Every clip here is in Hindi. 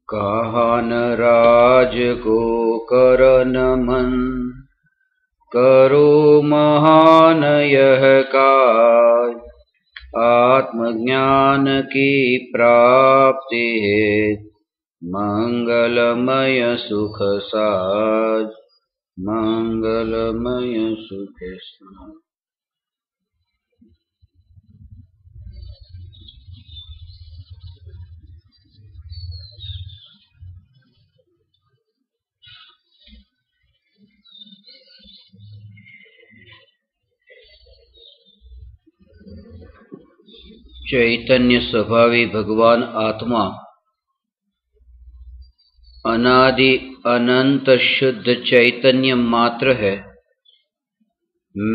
कहान राज को करन मन, करो महान यह काज। आत्मज्ञान की प्राप्ति है, मंगलमय सुख साज। मंगलमय सुख साज। चैतन्य स्वभावी भगवान आत्मा अनादि अनंत शुद्ध चैतन्य मात्र है।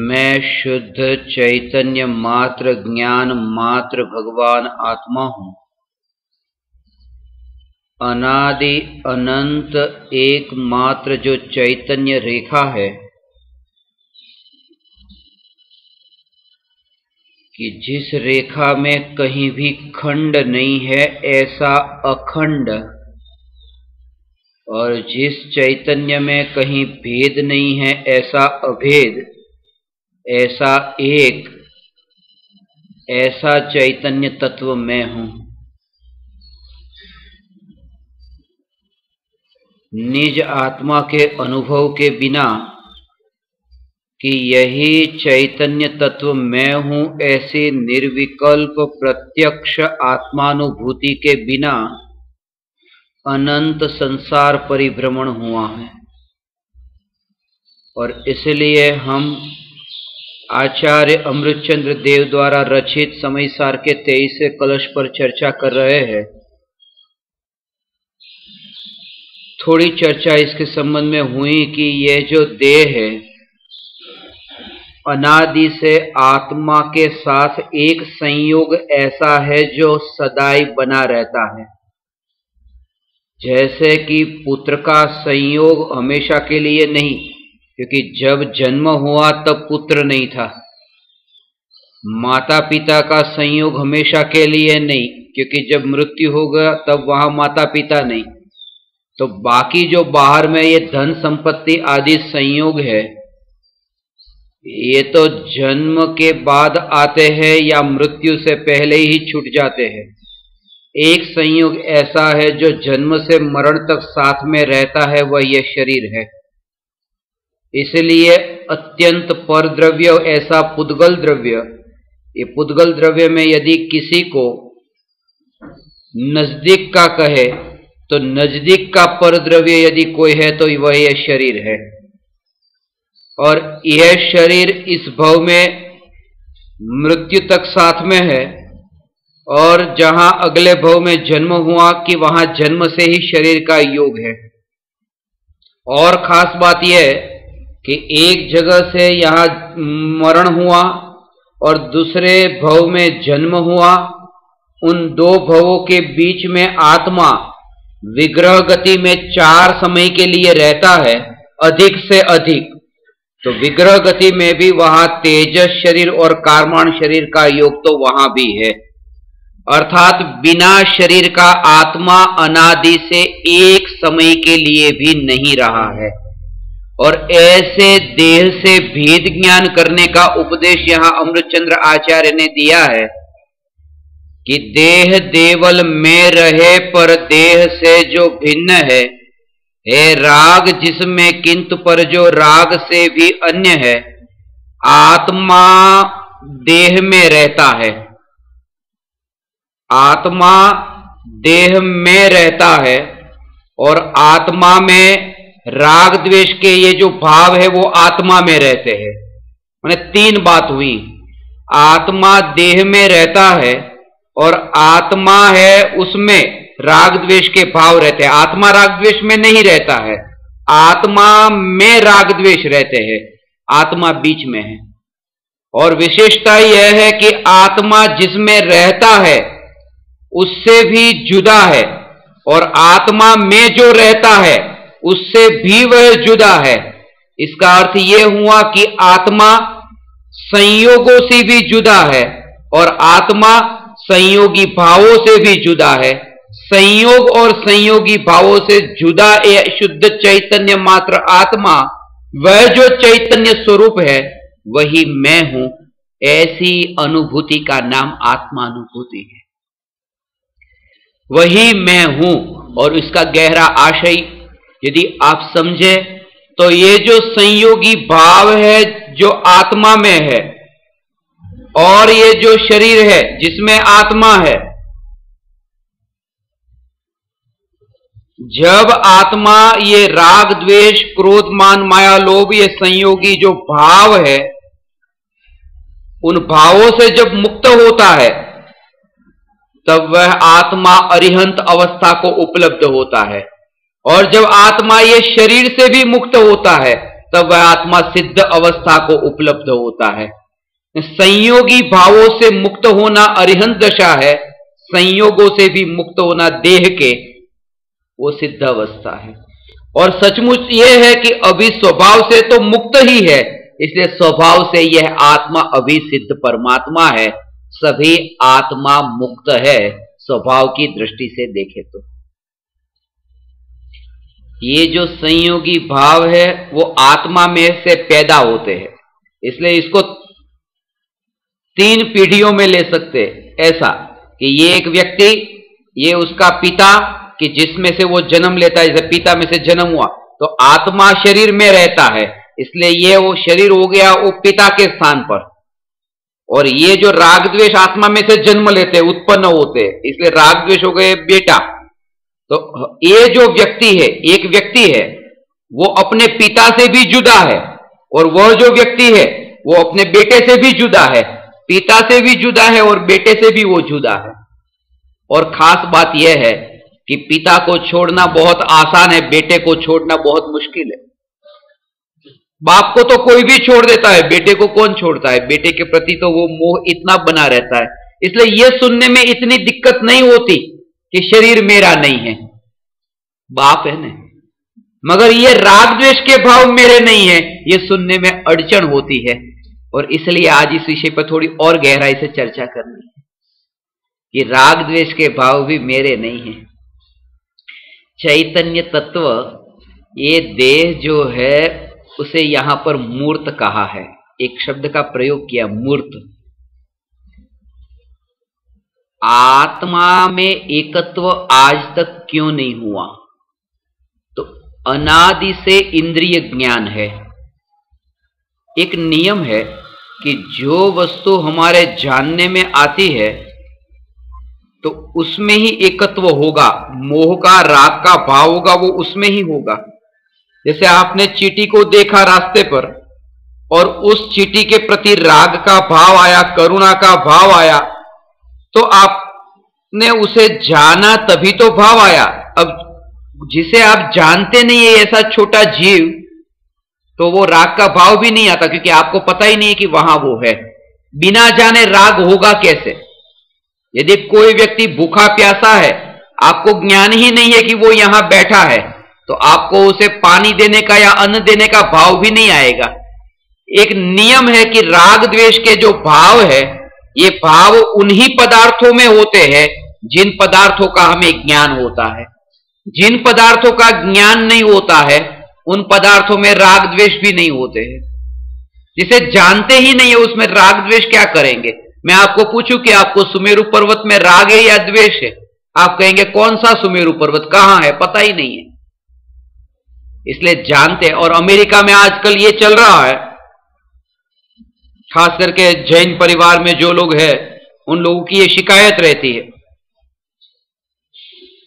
मैं शुद्ध चैतन्य मात्र, ज्ञान मात्र भगवान आत्मा हूं। अनादि अनंत एकमात्र जो चैतन्य रेखा है कि जिस रेखा में कहीं भी खंड नहीं है ऐसा अखंड, और जिस चैतन्य में कहीं भेद नहीं है ऐसा अभेद, ऐसा एक, ऐसा चैतन्य तत्व मैं हूं। निज आत्मा के अनुभव के बिना कि यही चैतन्य तत्व मैं हूं, ऐसे निर्विकल्प प्रत्यक्ष आत्मानुभूति के बिना अनंत संसार परिभ्रमण हुआ है। और इसलिए हम आचार्य अमृतचंद्र देव द्वारा रचित समय सार के 23वें कलश पर चर्चा कर रहे हैं। थोड़ी चर्चा इसके संबंध में हुई कि यह जो देह है अनादि से आत्मा के साथ एक संयोग ऐसा है जो सदाई बना रहता है। जैसे कि पुत्र का संयोग हमेशा के लिए नहीं, क्योंकि जब जन्म हुआ तब पुत्र नहीं था। माता पिता का संयोग हमेशा के लिए नहीं, क्योंकि जब मृत्यु होगा तब वहां माता पिता नहीं। तो बाकी जो बाहर में ये धन संपत्ति आदि संयोग है, ये तो जन्म के बाद आते हैं या मृत्यु से पहले ही छूट जाते हैं। एक संयोग ऐसा है जो जन्म से मरण तक साथ में रहता है, वह यह शरीर है। इसलिए अत्यंत पर द्रव्य ऐसा पुद्गल द्रव्य, ये पुद्गल द्रव्य में यदि किसी को नजदीक का कहे तो नजदीक का पर द्रव्य यदि कोई है तो वह यह शरीर है। और यह शरीर इस भव में मृत्यु तक साथ में है, और जहां अगले भव में जन्म हुआ कि वहां जन्म से ही शरीर का योग है। और खास बात यह है कि एक जगह से यहां मरण हुआ और दूसरे भव में जन्म हुआ, उन दो भवों के बीच में आत्मा विग्रह गति में 4 समय के लिए रहता है, अधिक से अधिक। तो विग्रह गति में भी वहां तेजस शरीर और कारमान शरीर का योग तो वहां भी है। अर्थात बिना शरीर का आत्मा अनादि से एक समय के लिए भी नहीं रहा है। और ऐसे देह से भेद ज्ञान करने का उपदेश यहां अमृतचंद्र आचार्य ने दिया है कि देह देवल में रहे पर देह से जो भिन्न है राग जिसमें किंतु पर जो राग से भी अन्य है। आत्मा देह में रहता है, आत्मा देह में रहता है, और आत्मा में राग द्वेष के ये जो भाव है वो आत्मा में रहते हैं। माने 3 बात हुई, आत्मा देह में रहता है और आत्मा है उसमें राग द्वेष के भाव रहते हैं। आत्मा राग द्वेष में नहीं रहता है, आत्मा में राग द्वेष रहते हैं, आत्मा बीच में है। और विशेषता यह है कि आत्मा जिसमें रहता है उससे भी जुदा है, और आत्मा में जो रहता है उससे भी वह जुदा है। इसका अर्थ यह हुआ कि आत्मा संयोगों से भी जुदा है और आत्मा संयोगी भावों से भी जुदा है, संयोग और संयोगी भावों से जुदा ये शुद्ध चैतन्य मात्र आत्मा, वह जो चैतन्य स्वरूप है वही मैं हूं, ऐसी अनुभूति का नाम आत्मानुभूति है। वही मैं हूं, और इसका गहरा आशय यदि आप समझे तो ये जो संयोगी भाव है जो आत्मा में है, और ये जो शरीर है जिसमें आत्मा है, जब आत्मा ये राग द्वेष क्रोध मान माया लोभ ये संयोगी जो भाव है, उन भावों से जब मुक्त होता है तब वह आत्मा अरिहंत अवस्था को उपलब्ध होता है। और जब आत्मा ये शरीर से भी मुक्त होता है तब वह आत्मा सिद्ध अवस्था को उपलब्ध होता है। संयोगी भावों से मुक्त होना अरिहंत दशा है, संयोगों से भी मुक्त होना देह के वो सिद्ध अवस्था है। और सचमुच यह है कि अभी स्वभाव से तो मुक्त ही है, इसलिए स्वभाव से यह आत्मा अभी सिद्ध परमात्मा है। सभी आत्मा मुक्त है स्वभाव की दृष्टि से देखे तो। ये जो संयोगी भाव है वो आत्मा में से पैदा होते हैं, इसलिए इसको 3 पीढ़ियों में ले सकते हैं। ऐसा कि ये एक व्यक्ति, ये उसका पिता कि जिसमें से वो जन्म लेता है, जैसे पिता में से जन्म हुआ तो आत्मा शरीर में रहता है, इसलिए ये वो शरीर हो गया वो पिता के स्थान पर। और ये जो राग द्वेष आत्मा में से जन्म लेते हैं, उत्पन्न होते हैं, इसलिए राग द्वेष हो गए बेटा। तो ये जो व्यक्ति है, एक व्यक्ति है, वो अपने पिता से भी जुदा है, और वह जो व्यक्ति है वो अपने बेटे से भी जुदा है, पिता से भी जुदा है और बेटे से भी वो जुदा है। और खास बात यह है कि पिता को छोड़ना बहुत आसान है, बेटे को छोड़ना बहुत मुश्किल है। बाप को तो कोई भी छोड़ देता है, बेटे को कौन छोड़ता है? बेटे के प्रति तो वो मोह इतना बना रहता है, इसलिए यह सुनने में इतनी दिक्कत नहीं होती कि शरीर मेरा नहीं है, बाप है ना। मगर ये राग द्वेष के भाव मेरे नहीं है, ये सुनने में अड़चन होती है। और इसलिए आज इस विषय पर थोड़ी और गहराई से चर्चा करनी है कि राग द्वेष के भाव भी मेरे नहीं है। चैतन्य तत्व, ये देह जो है उसे यहां पर मूर्त कहा है, एक शब्द का प्रयोग किया, मूर्त। आत्मा में एकत्व आज तक क्यों नहीं हुआ? तो अनादि से इंद्रिय ज्ञान है। एक नियम है कि जो वस्तु हमारे जानने में आती है तो उसमें ही एकत्व होगा, मोह का राग का भाव होगा वो उसमें ही होगा। जैसे आपने चींटी को देखा रास्ते पर और उस चींटी के प्रति राग का भाव आया, करुणा का भाव आया, तो आपने उसे जाना तभी तो भाव आया। अब जिसे आप जानते नहीं है, ऐसा छोटा जीव, तो वो राग का भाव भी नहीं आता, क्योंकि आपको पता ही नहीं है कि वहां वो है। बिना जाने राग होगा कैसे? यदि कोई व्यक्ति भूखा प्यासा है, आपको ज्ञान ही नहीं है कि वो यहां बैठा है, तो आपको उसे पानी देने का या अन्न देने का भाव भी नहीं आएगा। एक नियम है कि राग द्वेष के जो भाव है, ये भाव उन्हीं पदार्थों में होते हैं जिन पदार्थों का हमें ज्ञान होता है। जिन पदार्थों का ज्ञान नहीं होता है उन पदार्थों में राग द्वेष भी नहीं होते हैं। जिसे जानते ही नहीं है उसमें राग द्वेष क्या करेंगे? मैं आपको पूछूं कि आपको सुमेरु पर्वत में राग है या द्वेष है? आप कहेंगे कौन सा सुमेरु पर्वत, कहां है, पता ही नहीं है। इसलिए जानते हैं। और अमेरिका में आजकल ये चल रहा है, खास करके जैन परिवार में जो लोग हैं उन लोगों की ये शिकायत रहती है।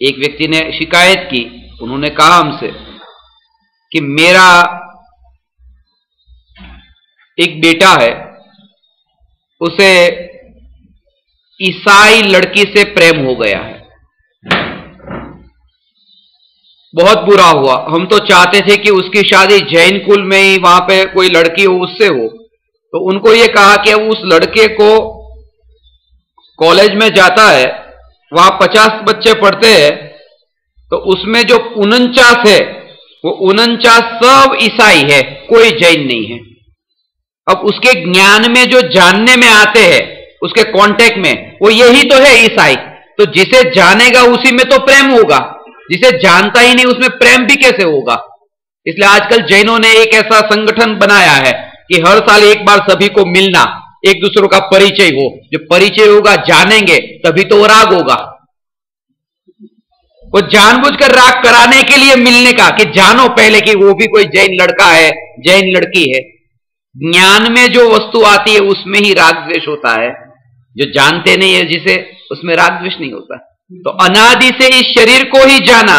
एक व्यक्ति ने शिकायत की, उन्होंने कहा हमसे कि मेरा एक बेटा है, उसे ईसाई लड़की से प्रेम हो गया है, बहुत बुरा हुआ। हम तो चाहते थे कि उसकी शादी जैन कुल में ही वहां पे कोई लड़की हो उससे हो। तो उनको ये कहा कि उस लड़के को कॉलेज में जाता है, वहां 50 बच्चे पढ़ते हैं, तो उसमें जो 49 है वो 49 सब ईसाई है, कोई जैन नहीं है। अब उसके ज्ञान में जो जानने में आते हैं, उसके कांटेक्ट में, वो यही तो है ईसाई। तो जिसे जानेगा उसी में तो प्रेम होगा, जिसे जानता ही नहीं उसमें प्रेम भी कैसे होगा। इसलिए आजकल जैनों ने एक ऐसा संगठन बनाया है कि हर साल एक बार सभी को मिलना, एक दूसरों का परिचय हो। जो परिचय होगा, जानेंगे, तभी तो वो राग होगा। वो जानबूझकर राग कराने के लिए मिलने का, कि जानो पहले कि वो भी कोई जैन लड़का है, जैन लड़की है। ज्ञान में जो वस्तु आती है उसमें ही राग द्वेष होता है। जो जानते नहीं है जिसे, उसमें राग द्वेष नहीं होता। तो अनादि से इस शरीर को ही जाना,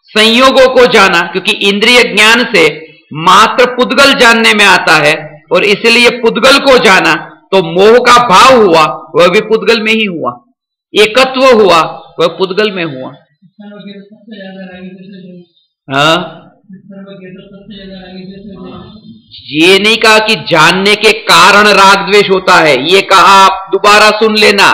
संयोगों को जाना, क्योंकि इंद्रिय ज्ञान से मात्र पुद्गल जानने में आता है, और इसलिए पुद्गल को जाना, तो मोह का भाव हुआ, वह भी पुद्गल में ही हुआ। एकत्व हुआ, वह पुद्गल में हुआ। हाँ, ये नहीं कहा कि जानने के कारण राग द्वेष होता है, ये कहा आप दोबारा सुन लेना,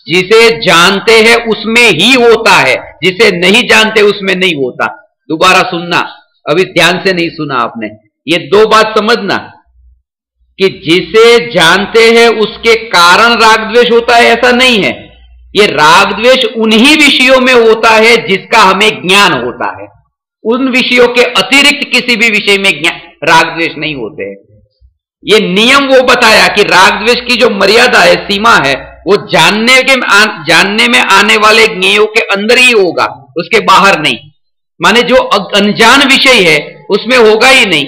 जिसे जानते हैं उसमें ही होता है, जिसे नहीं जानते उसमें नहीं होता। दोबारा सुनना, अभी ध्यान से नहीं सुना आपने। ये दो बात समझना, कि जिसे जानते हैं उसके कारण राग द्वेष होता है, ऐसा नहीं है। ये राग द्वेष उन्हीं विषयों में होता है जिसका हमें ज्ञान होता है। उन विषयों के अतिरिक्त किसी भी विषय में राग द्वेष नहीं होते हैं। ये नियम वो बताया कि राग द्वेष की जो मर्यादा है, सीमा है, वो जानने में आने वाले ज्ञेयों के अंदर ही होगा, उसके बाहर नहीं। माने जो अनजान विषय है उसमें होगा ही नहीं,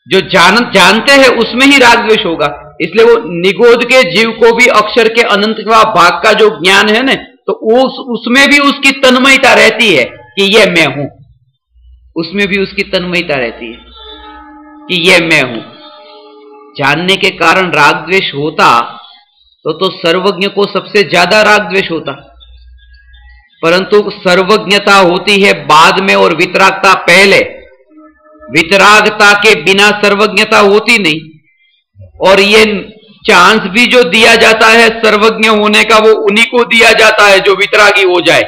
जो जानते हैं उसमें ही राग द्वेष होगा। इसलिए वो निगोद के जीव को भी अक्षर के अनंत भाग का जो ज्ञान है ना, तो उसमें भी उसकी तन्मयता रहती है कि ये मैं हूं। उसमें भी उसकी तन्मयता रहती है कि ये मैं हूं। जानने के कारण राग द्वेष होता तो सर्वज्ञ को सबसे ज्यादा राग द्वेष होता, परंतु सर्वज्ञता होती है बाद में और वितरागता पहले। वितरागता के बिना सर्वज्ञता होती नहीं, और ये चांस भी जो दिया जाता है सर्वज्ञ होने का, वो उन्हीं को दिया जाता है जो वितरागी हो जाए।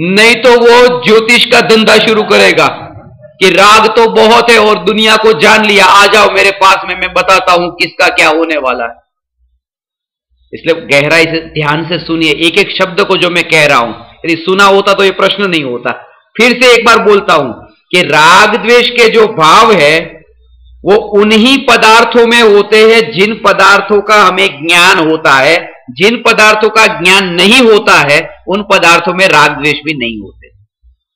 नहीं तो वो ज्योतिष का धंधा शुरू करेगा कि राग तो बहुत है और दुनिया को जान लिया, आ जाओ मेरे पास में, मैं बताता हूं किसका क्या होने वाला है। इसलिए गहराई से ध्यान से सुनिए एक एक शब्द को जो मैं कह रहा हूं। यदि सुना होता तो ये प्रश्न नहीं होता। फिर से एक बार बोलता हूं कि राग द्वेष के जो भाव है वो उन्हीं पदार्थों में होते हैं जिन पदार्थों का हमें ज्ञान होता है। जिन पदार्थों का ज्ञान नहीं होता है उन पदार्थों में राग द्वेष भी नहीं होते।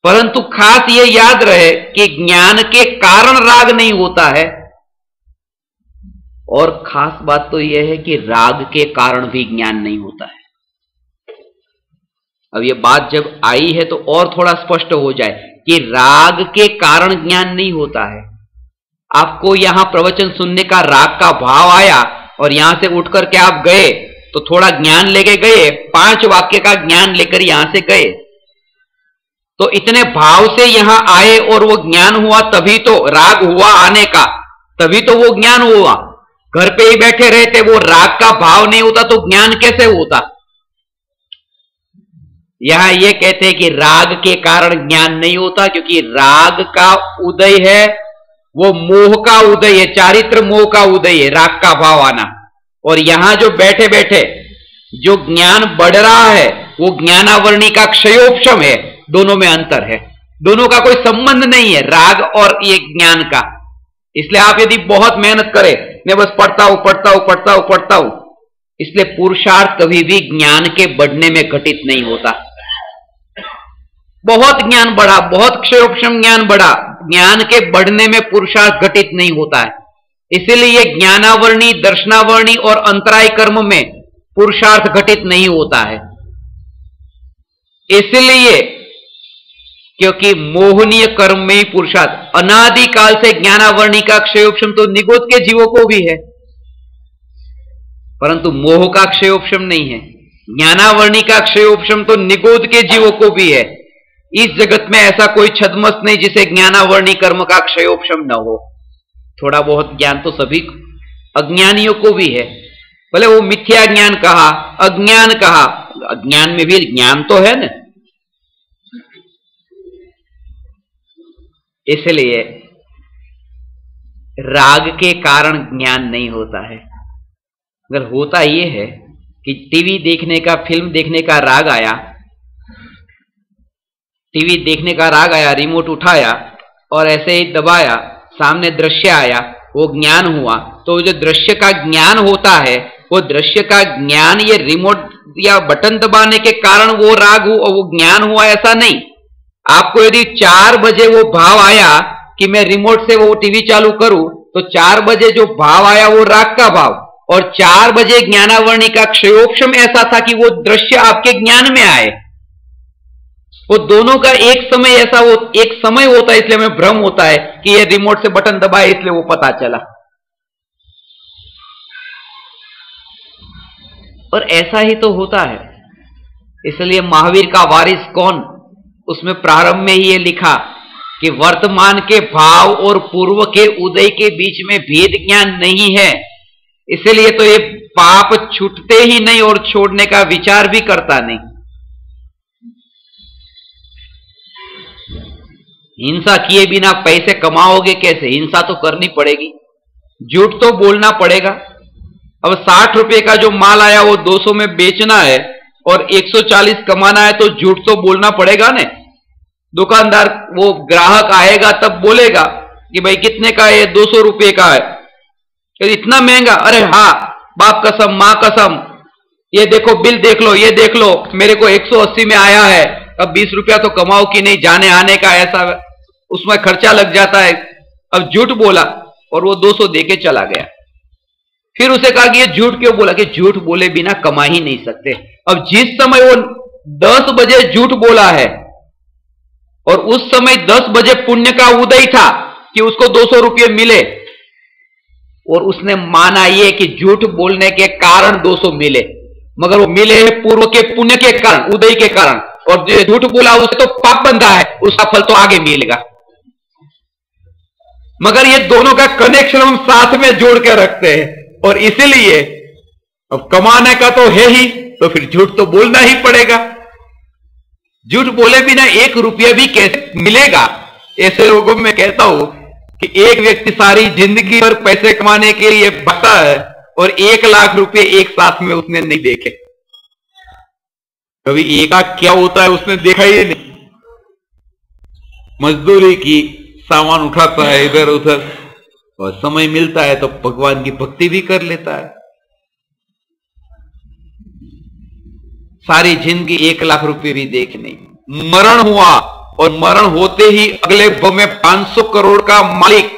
परंतु खास ये याद रहे कि ज्ञान के कारण राग नहीं होता है, और खास बात तो यह है कि राग के कारण भी ज्ञान नहीं होता है। अब ये बात जब आई है तो और थोड़ा स्पष्ट हो जाए कि राग के कारण ज्ञान नहीं होता है। आपको यहां प्रवचन सुनने का राग का भाव आया और यहां से उठ करके आप गए तो थोड़ा ज्ञान लेके गए, 5 वाक्य का ज्ञान लेकर यहां से गए, तो इतने भाव से यहां आए और वो ज्ञान हुआ, तभी तो राग हुआ आने का, तभी तो वो ज्ञान हुआ। घर पे ही बैठे रहते, वो राग का भाव नहीं होता तो ज्ञान कैसे होता। यहां ये कहते हैं कि राग के कारण ज्ञान नहीं होता, क्योंकि राग का उदय है वो मोह का उदय है, चारित्र मोह का उदय है, राग का भाव आना। और यहां जो बैठे बैठे जो ज्ञान बढ़ रहा है वो ज्ञानावरणी का क्षयोपशम है। दोनों में अंतर है, दोनों का कोई संबंध नहीं है, राग और ये ज्ञान का। इसलिए आप यदि बहुत मेहनत करें, मैं बस पढ़ता हूं, इसलिए पुरुषार्थ कभी भी ज्ञान के बढ़ने में घटित नहीं होता। बहुत ज्ञान बढ़ा, बहुत क्षयोपशम ज्ञान बढ़ा, ज्ञान के बढ़ने में पुरुषार्थ घटित नहीं होता है। इसीलिए ज्ञानावरणी, दर्शनावरणी और अंतराय कर्म में पुरुषार्थ घटित नहीं होता है। इसलिए क्योंकि मोहनीय कर्म में ही पुरुषार्थ, अनादिकाल से ज्ञानावरणी का क्षयोपशम तो निगोद के जीवों को भी है, परंतु मोह का क्षयोपशम नहीं है। ज्ञानावरणी का क्षयोपशम तो निगोद के जीवों को भी है। इस जगत में ऐसा कोई छद्मस्त नहीं जिसे ज्ञानावरणी कर्म का क्षयोपशम न हो। थोड़ा बहुत ज्ञान तो सभी अज्ञानियों को भी है, भले वो मिथ्या ज्ञान कहा, अज्ञान कहा, अज्ञान में भी ज्ञान तो है ना। इसलिए राग के कारण ज्ञान नहीं होता है। अगर होता यह है कि टीवी देखने का, फिल्म देखने का राग आया, टीवी देखने का राग आया, रिमोट उठाया और ऐसे ही दबाया, सामने दृश्य आया, वो ज्ञान हुआ। तो जो दृश्य का ज्ञान होता है, वो दृश्य का ज्ञान ये रिमोट या बटन दबाने के कारण वो राग हुआ, वो ज्ञान हुआ, ऐसा नहीं। आपको यदि 4 बजे वो भाव आया कि मैं रिमोट से वो टीवी चालू करूं, तो 4 बजे जो भाव आया वो राग का भाव, और 4 बजे ज्ञानावरणी का क्षयोपशम ऐसा था कि वो दृश्य आपके ज्ञान में आए। वो दोनों का एक समय ऐसा एक समय होता है, इसलिए हमें भ्रम होता है कि ये रिमोट से बटन दबाए इसलिए वो पता चला। और ऐसा ही तो होता है। इसलिए महावीर का वारिस कौन, उसमें प्रारंभ में ही ये लिखा कि वर्तमान के भाव और पूर्व के उदय के बीच में भेद ज्ञान नहीं है, इसलिए तो ये पाप छूटते ही नहीं और छोड़ने का विचार भी करता नहीं। हिंसा किए बिना पैसे कमाओगे कैसे? हिंसा तो करनी पड़ेगी, झूठ तो बोलना पड़ेगा। अब 60 रुपए का जो माल आया वो 200 में बेचना है और 140 कमाना है, तो झूठ तो बोलना पड़ेगा ना। दुकानदार, वो ग्राहक आएगा तब बोलेगा कि भाई कितने का है? 200 रुपए का है। तो इतना महंगा? अरे हाँ, बाप कसम, मां कसम, ये देखो बिल देख लो, ये देख लो, मेरे को 180 में आया है। अब 20 रुपया तो कमाओ कि नहीं, जाने आने का ऐसा उसमें खर्चा लग जाता है। अब झूठ बोला और वो 200 देके चला गया। फिर उसे कहा कि ये झूठ क्यों बोला? कि झूठ बोले बिना कमा ही नहीं सकते। अब जिस समय वो 10 बजे झूठ बोला है और उस समय 10 बजे पुण्य का उदय था कि उसको 200 रुपये मिले, और उसने माना ये कि झूठ बोलने के कारण 200 मिले, मगर वो मिले हैं पूर्व के पुण्य के कारण, उदय के कारण। और जो झूठ बोला उसे तो पाप बंधा है, उसका फल तो आगे मिलेगा। मगर ये दोनों का कनेक्शन हम साथ में जोड़ के रखते हैं, और इसीलिए अब कमाने का तो है ही, तो फिर झूठ तो बोलना ही पड़ेगा। झूठ बोले बिना 1 रुपया भी कैसे मिलेगा? ऐसे लोगों में कहता हूं कि एक व्यक्ति सारी जिंदगी भर पैसे कमाने के लिए भटका है और 1 लाख रुपए एक साथ में उसने नहीं देखे। कभी एका क्या होता है उसने देखा ही नहीं। मजदूरी की, सामान उठाता है इधर उधर, और समय मिलता है तो भगवान की भक्ति भी कर लेता है। सारी जिंदगी 1 लाख रुपए भी देख नहीं। मरण हुआ और मरण होते ही अगले भव में 500 करोड़ का मालिक,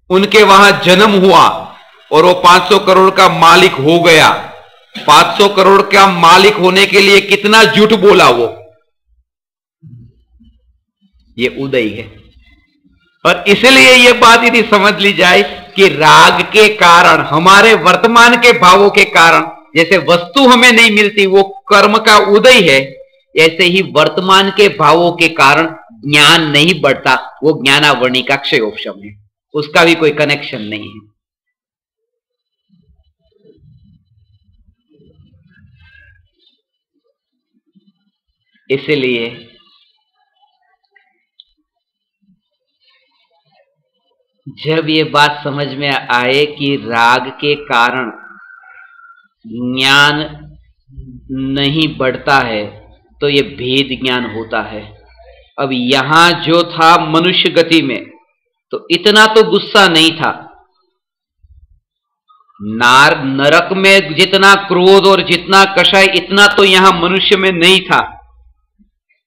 उनके वहां जन्म हुआ और वो 500 करोड़ का मालिक हो गया। 500 करोड़ का मालिक होने के लिए कितना झूठ बोला वो, ये उदय है। और इसलिए ये बात यदि समझ ली जाए कि राग के कारण, हमारे वर्तमान के भावों के कारण, जैसे वस्तु हमें नहीं मिलती वो कर्म का उदय है, ऐसे ही वर्तमान के भावों के कारण ज्ञान नहीं बढ़ता, वो ज्ञानावरणी का क्षयोपशम है, उसका भी कोई कनेक्शन नहीं है। इसलिए जब ये बात समझ में आए कि राग के कारण ज्ञान नहीं बढ़ता है, तो ये भेद ज्ञान होता है। अब यहां जो था मनुष्य गति में, तो इतना तो गुस्सा नहीं था। नरक में जितना क्रोध और जितना कषाय, इतना तो यहां मनुष्य में नहीं था।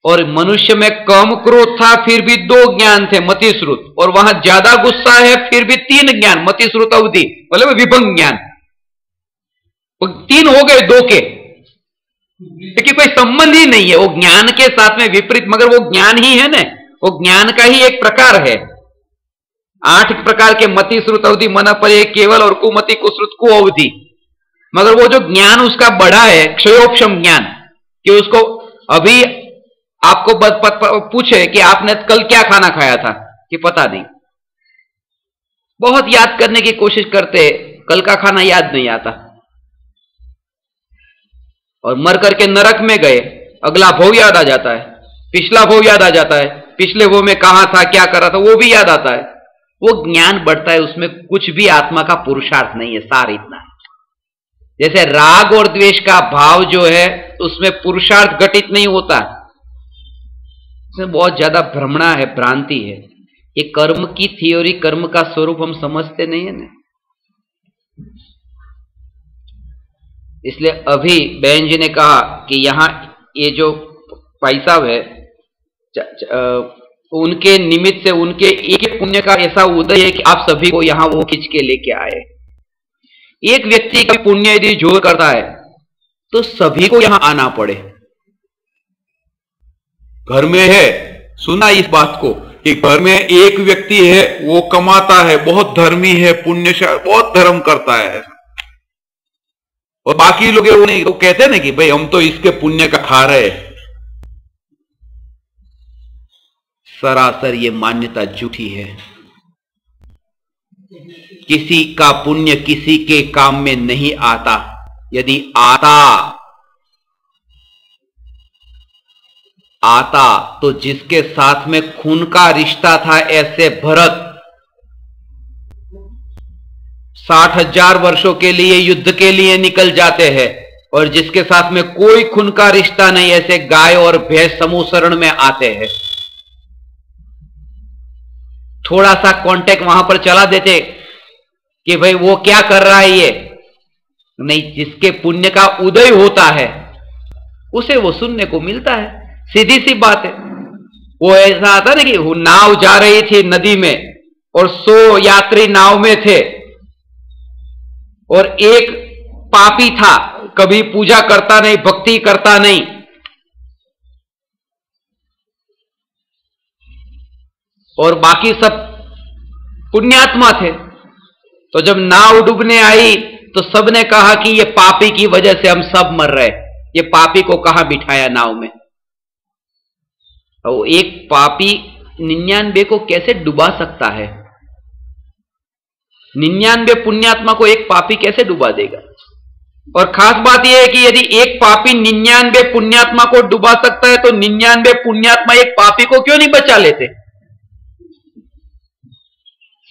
और मनुष्य में कम क्रोध था, फिर भी 2 ज्ञान थे, मति श्रुत, और वहां ज्यादा गुस्सा है, फिर भी 3 ज्ञान, मति श्रुत अवधि, मतलब विभंग ज्ञान। 3 हो गए 2 के, क्योंकि कोई संबंध ही नहीं है वो ज्ञान के साथ में विपरीत, मगर वो ज्ञान ही है ना, वो ज्ञान का ही एक प्रकार है। 8 प्रकार के मति श्रुत अवधि, मन परे केवल और कुमति कुश्रुत को अवधि, मगर वो जो ज्ञान उसका बड़ा है क्षयोपशम ज्ञान, कि उसको अभी आपको पूछे कि आपने कल क्या खाना खाया था, कि पता नहीं, बहुत याद करने की कोशिश करते, कल का खाना याद नहीं आता, और मर करके नरक में गए, अगला भव याद आ जाता है, पिछला भव याद आ जाता है, पिछले भव में कहां था, क्या कर रहा था, वो भी याद आता है। वो ज्ञान बढ़ता है, उसमें कुछ भी आत्मा का पुरुषार्थ नहीं है, सार इतना है। जैसे राग और द्वेष का भाव जो है उसमें पुरुषार्थ घटित नहीं होता, इसमें बहुत ज्यादा भ्रमणा है, भ्रांति है। ये कर्म की थ्योरी, कर्म का स्वरूप हम समझते नहीं है ना। इसलिए अभी बहन जी ने कहा कि यहां ये जो भाई साहब है उनके निमित्त से उनके एक पुण्य का ऐसा उदय है कि आप सभी को यहां वो खींच के लेके आए। एक व्यक्ति का पुण्य यदि जोर करता है तो सभी को यहां आना पड़े। घर में है, सुना इस बात को कि घर में एक व्यक्ति है, वो कमाता है, बहुत धर्मी है, पुण्यशाली, बहुत धर्म करता है, और बाकी लोग वो नहीं, वो कहते हैं ना कि भाई हम तो इसके पुण्य का खा रहे। सरासर ये मान्यता झूठी है। किसी का पुण्य किसी के काम में नहीं आता। यदि आता तो जिसके साथ में खून का रिश्ता था, ऐसे भरत 60,000 वर्षों के लिए युद्ध के लिए निकल जाते हैं, और जिसके साथ में कोई खून का रिश्ता नहीं, ऐसे गाय और भैंस समूह शरण में आते हैं। थोड़ा सा कांटेक्ट वहां पर चला देते कि भाई वो क्या कर रहा है, ये नहीं, जिसके पुण्य का उदय होता है उसे वो सुनने को मिलता है। सीधी सी बात है। वो ऐसा आता ना कि नाव जा रही थी नदी में और 100 यात्री नाव में थे, और एक पापी था, कभी पूजा करता नहीं, भक्ति करता नहीं, और बाकी सब पुण्यात्मा थे। तो जब नाव डूबने आई तो सबने कहा कि ये पापी की वजह से हम सब मर रहे, ये पापी को कहां बिठाया नाव में। तो एक पापी 99 को कैसे डुबा सकता है? 99 पुण्यात्मा को एक पापी कैसे डुबा देगा? और खास बात यह है कि यदि एक पापी 99 पुण्यात्मा को डुबा सकता है तो 99 पुण्यात्मा एक पापी को क्यों नहीं बचा लेते?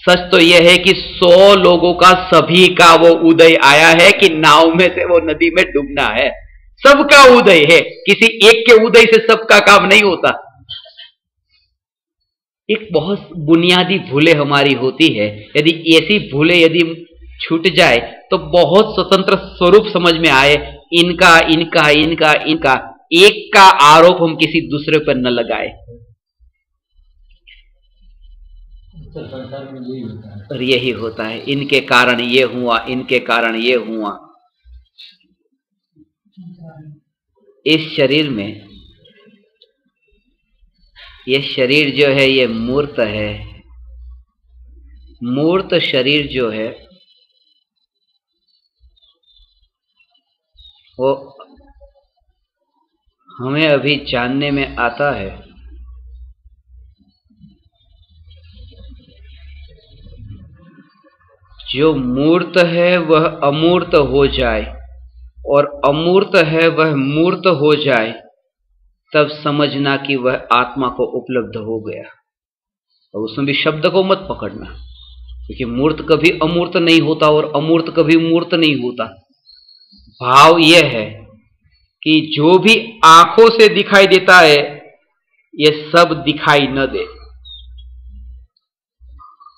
सच तो यह है कि 100 लोगों का सभी का वो उदय आया है कि नाव में से वो नदी में डूबना है। सबका उदय है, किसी एक के उदय से सबका काम नहीं होता। एक बहुत बुनियादी भूले हमारी होती है। यदि ऐसी भूले यदि छूट जाए तो बहुत स्वतंत्र स्वरूप समझ में आए। इनका इनका इनका इनका एक का आरोप हम किसी दूसरे पर न लगाए। और यही होता है, इनके कारण ये हुआ, इनके कारण ये हुआ। इस शरीर में, ये शरीर जो है ये मूर्त है। मूर्त शरीर जो है वो हमें अभी जानने में आता है। जो मूर्त है वह अमूर्त हो जाए और अमूर्त है वह मूर्त हो जाए, तब समझना कि वह आत्मा को उपलब्ध हो गया। और उसमें भी शब्द को मत पकड़ना, क्योंकि मूर्त कभी अमूर्त नहीं होता और अमूर्त कभी मूर्त नहीं होता। भाव यह है कि जो भी आंखों से दिखाई देता है ये सब दिखाई न दे,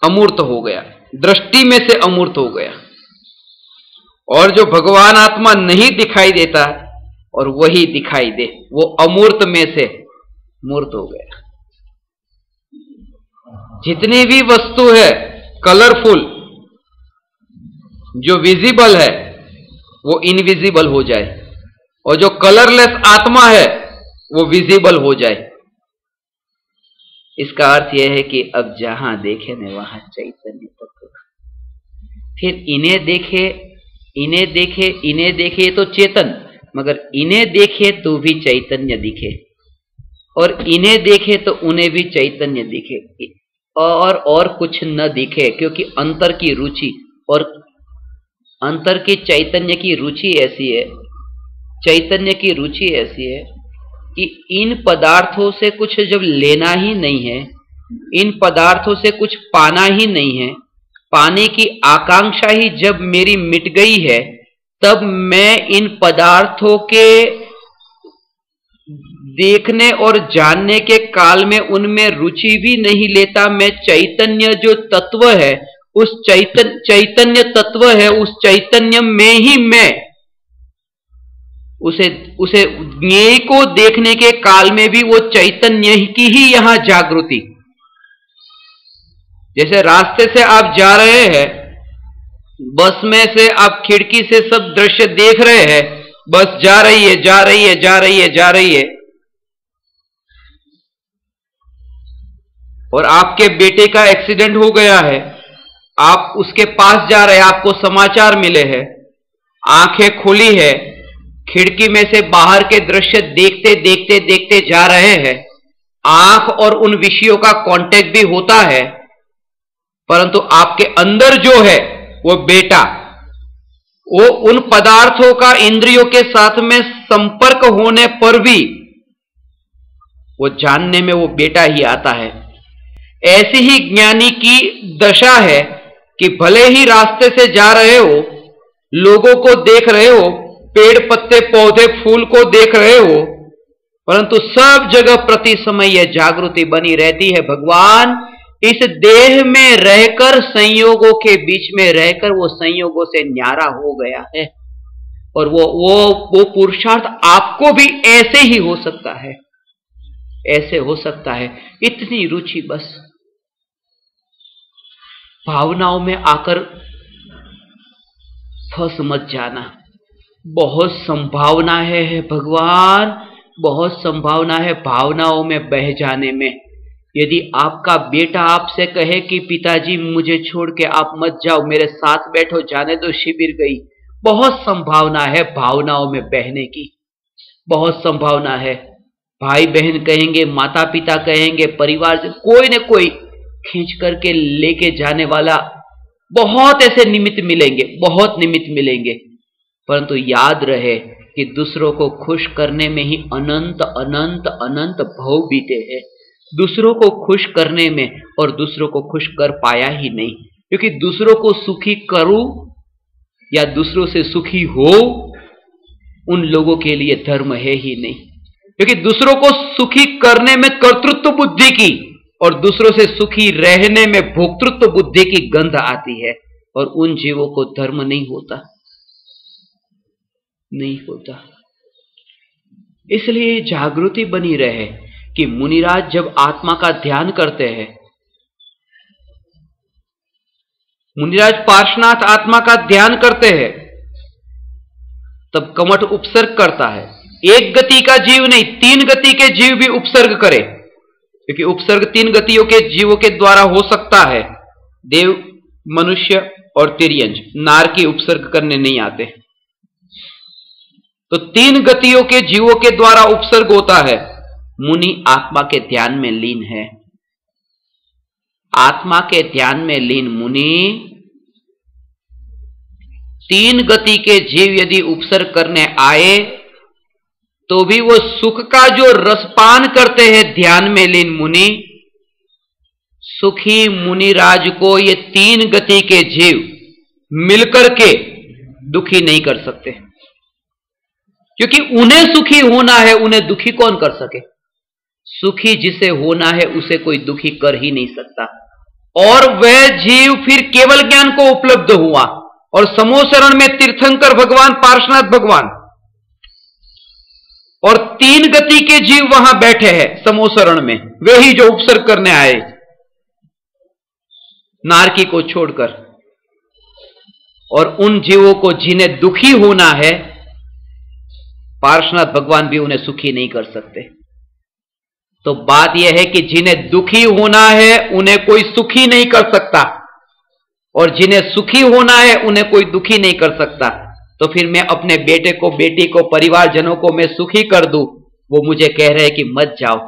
अमूर्त हो गया, दृष्टि में से अमूर्त हो गया। और जो भगवान आत्मा नहीं दिखाई देता और वही दिखाई दे, वो अमूर्त में से मूर्त हो गया। जितनी भी वस्तु है कलरफुल, जो विजिबल है वो इनविजिबल हो जाए, और जो कलरलेस आत्मा है वो विजिबल हो जाए। इसका अर्थ यह है कि अब जहां देखे न वहां चैतन्य तत्व। फिर इन्हें देखे, इन्हें देखे, इन्हें देखे तो चेतन, मगर इन्हें देखे तो भी चैतन्य दिखे, और इन्हें देखे तो उन्हें भी चैतन्य दिखे, और कुछ न दिखे। क्योंकि अंतर की रुचि और अंतर की चैतन्य की रुचि ऐसी है, चैतन्य की रुचि ऐसी है कि इन पदार्थों से कुछ जब लेना ही नहीं है, इन पदार्थों से कुछ पाना ही नहीं है, पाने की आकांक्षा ही जब मेरी मिट गई है, तब मैं इन पदार्थों के देखने और जानने के काल में उनमें रुचि भी नहीं लेता। मैं चैतन्य जो तत्व है, उस चैतन्य तत्व है, उस चैतन्य में ही मैं उसे ज्ञेय को देखने के काल में भी वो चैतन्य की ही यहां जागृति। जैसे रास्ते से आप जा रहे हैं, बस में से आप खिड़की से सब दृश्य देख रहे हैं, बस जा रही है, जा रही है, जा रही है, जा रही है, और आपके बेटे का एक्सीडेंट हो गया है, आप उसके पास जा रहे हैं, आपको समाचार मिले हैं, आंखें खुली है, खिड़की में से बाहर के दृश्य देखते देखते देखते जा रहे हैं, आंख और उन विषयों का कांटेक्ट भी होता है, परंतु आपके अंदर जो है वो बेटा, वो उन पदार्थों का इंद्रियों के साथ में संपर्क होने पर भी वो जानने में वो बेटा ही आता है। ऐसी ही ज्ञानी की दशा है कि भले ही रास्ते से जा रहे हो, लोगों को देख रहे हो, पेड़ पत्ते पौधे फूल को देख रहे हो, परंतु सब जगह प्रति समय यह जागृति बनी रहती है। भगवान इस देह में रहकर, संयोगों के बीच में रहकर वो संयोगों से न्यारा हो गया है, और वो पुरुषार्थ आपको भी ऐसे ही हो सकता है, ऐसे हो सकता है। इतनी रुचि बस भावनाओं में आकर फंस मत जाना। बहुत संभावना है भगवान, बहुत संभावना है भावनाओं में बह जाने में। यदि आपका बेटा आपसे कहे कि पिताजी मुझे छोड़ के आप मत जाओ, मेरे साथ बैठो, जाने दो शिविर गई, बहुत संभावना है भावनाओं में बहने की, बहुत संभावना है। भाई बहन कहेंगे, माता पिता कहेंगे, परिवार से कोई न कोई खींच करके लेके जाने वाला, बहुत ऐसे निमित्त मिलेंगे, बहुत निमित्त मिलेंगे, परंतु याद रहे कि दूसरों को खुश करने में ही अनंत अनंत अनंत भव बीते हैं। दूसरों को खुश करने में और दूसरों को खुश कर पाया ही नहीं, क्योंकि दूसरों को सुखी करूं या दूसरों से सुखी हो, उन लोगों के लिए धर्म है ही नहीं। क्योंकि दूसरों को सुखी करने में कर्तृत्व बुद्धि की और दूसरों से सुखी रहने में भोक्तृत्व बुद्धि की गंध आती है, और उन जीवों को धर्म नहीं होता, नहीं होता। इसलिए जागृति बनी रहे कि मुनिराज जब आत्मा का ध्यान करते हैं, मुनिराज पार्श्वनाथ आत्मा का ध्यान करते हैं, तब कमठ उपसर्ग करता है। एक गति का जीव नहीं, 3 गति के जीव भी उपसर्ग करे, क्योंकि उपसर्ग 3 गतियों के जीवों के द्वारा हो सकता है। देव, मनुष्य और तिर्यंज, नार की उपसर्ग करने नहीं आते, तो 3 गतियों के जीवों के द्वारा उपसर्ग होता है। मुनि आत्मा के ध्यान में लीन है, आत्मा के ध्यान में लीन मुनि 3 गति के जीव यदि उपसर्ग करने आए तो भी वो सुख का जो रसपान करते हैं ध्यान में लीन मुनि, सुखी मुनिराज को ये 3 गति के जीव मिलकर के दुखी नहीं कर सकते, क्योंकि उन्हें सुखी होना है, उन्हें दुखी कौन कर सके। सुखी जिसे होना है उसे कोई दुखी कर ही नहीं सकता, और वह जीव फिर केवल ज्ञान को उपलब्ध हुआ, और समोशरण में तीर्थंकर भगवान पार्श्वनाथ भगवान और 3 गति के जीव वहां बैठे हैं समोशरण में, वे ही जो उपसर्ग करने आए नारकी को छोड़कर, और उन जीवों को जिन्हें दुखी होना है पार्श्वनाथ भगवान भी उन्हें सुखी नहीं कर सकते। तो बात यह है कि जिन्हें दुखी होना है उन्हें कोई सुखी नहीं कर सकता, और जिन्हें सुखी होना है उन्हें कोई दुखी नहीं कर सकता। तो फिर मैं अपने बेटे को, बेटी को, परिवारजनों को मैं सुखी कर दूं, वो मुझे कह रहे हैं कि मत जाओ।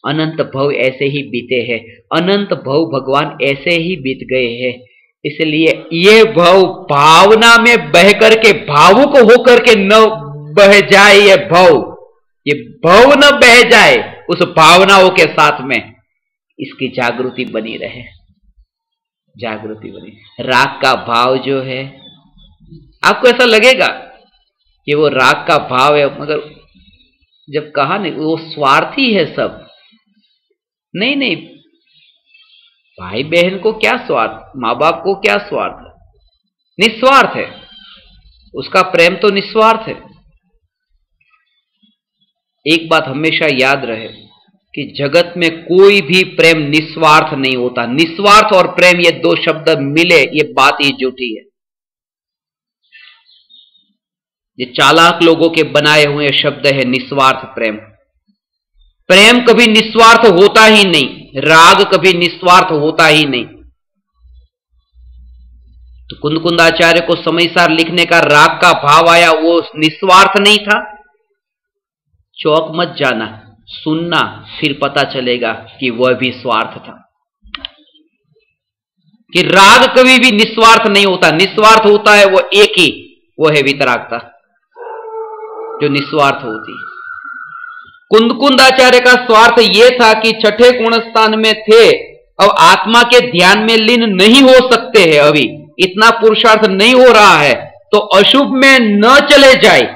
अनंत भव ऐसे ही बीते हैं, अनंत भव भगवान ऐसे ही बीत गए हैं। इसलिए ये भव भावना में बह करके, भावुक होकर के न बह जाए, ये भव न बह जाए उस भावनाओं के साथ में, इसकी जागृति बनी रहे, जागृति बनी। राग का भाव जो है, आपको ऐसा लगेगा कि वो राग का भाव है, मगर जब कहा नहीं वो स्वार्थी है सब, नहीं नहीं, भाई बहन को क्या स्वार्थ, माँ बाप को क्या स्वार्थ, निस्वार्थ है, उसका प्रेम तो निस्वार्थ है। एक बात हमेशा याद रहे कि जगत में कोई भी प्रेम निस्वार्थ नहीं होता। निस्वार्थ और प्रेम ये दो शब्द मिले, ये बात ही झूठी है। ये चालाक लोगों के बनाए हुए शब्द है निस्वार्थ प्रेम। प्रेम कभी निस्वार्थ होता ही नहीं, राग कभी निस्वार्थ होता ही नहीं। तो कुंदकुंदाचार्य को समयसार लिखने का राग का भाव आया, वो निस्वार्थ नहीं था। चौक मत जाना, सुनना, फिर पता चलेगा कि वह भी स्वार्थ था। कि राग कभी भी निस्वार्थ नहीं होता, निस्वार्थ होता है वो एक ही, वो है वितरागता जो निस्वार्थ होती है। कुंदकुंदाचार्य का स्वार्थ यह था कि छठे गुणस्थान में थे, अब आत्मा के ध्यान में लीन नहीं हो सकते हैं, अभी इतना पुरुषार्थ नहीं हो रहा है, तो अशुभ में न चले जाए,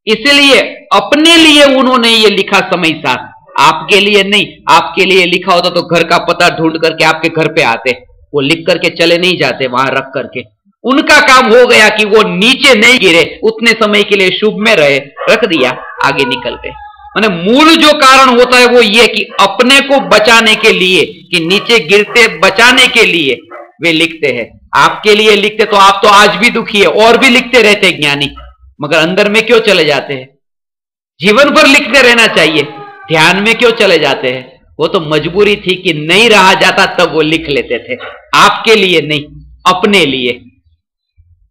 इसलिए अपने लिए उन्होंने ये लिखा समयसार, आपके लिए नहीं। आपके लिए लिखा होता तो घर का पता ढूंढ करके आपके घर पे आते, वो लिख करके चले नहीं जाते, वहां रख करके। उनका काम हो गया कि वो नीचे नहीं गिरे, उतने समय के लिए शुभ में रहे, रख दिया, आगे निकल गए। माने मूल जो कारण होता है वो ये कि अपने को बचाने के लिए, कि नीचे गिरते बचाने के लिए वे लिखते हैं। आपके लिए लिखते तो आप तो आज भी दुखी है, और भी लिखते रहते ज्ञानी, मगर अंदर में क्यों चले जाते हैं? जीवन भर लिखते रहना चाहिए, ध्यान में क्यों चले जाते हैं? वो तो मजबूरी थी कि नहीं रहा जाता, तब वो लिख लेते थे। आपके लिए नहीं, अपने लिए।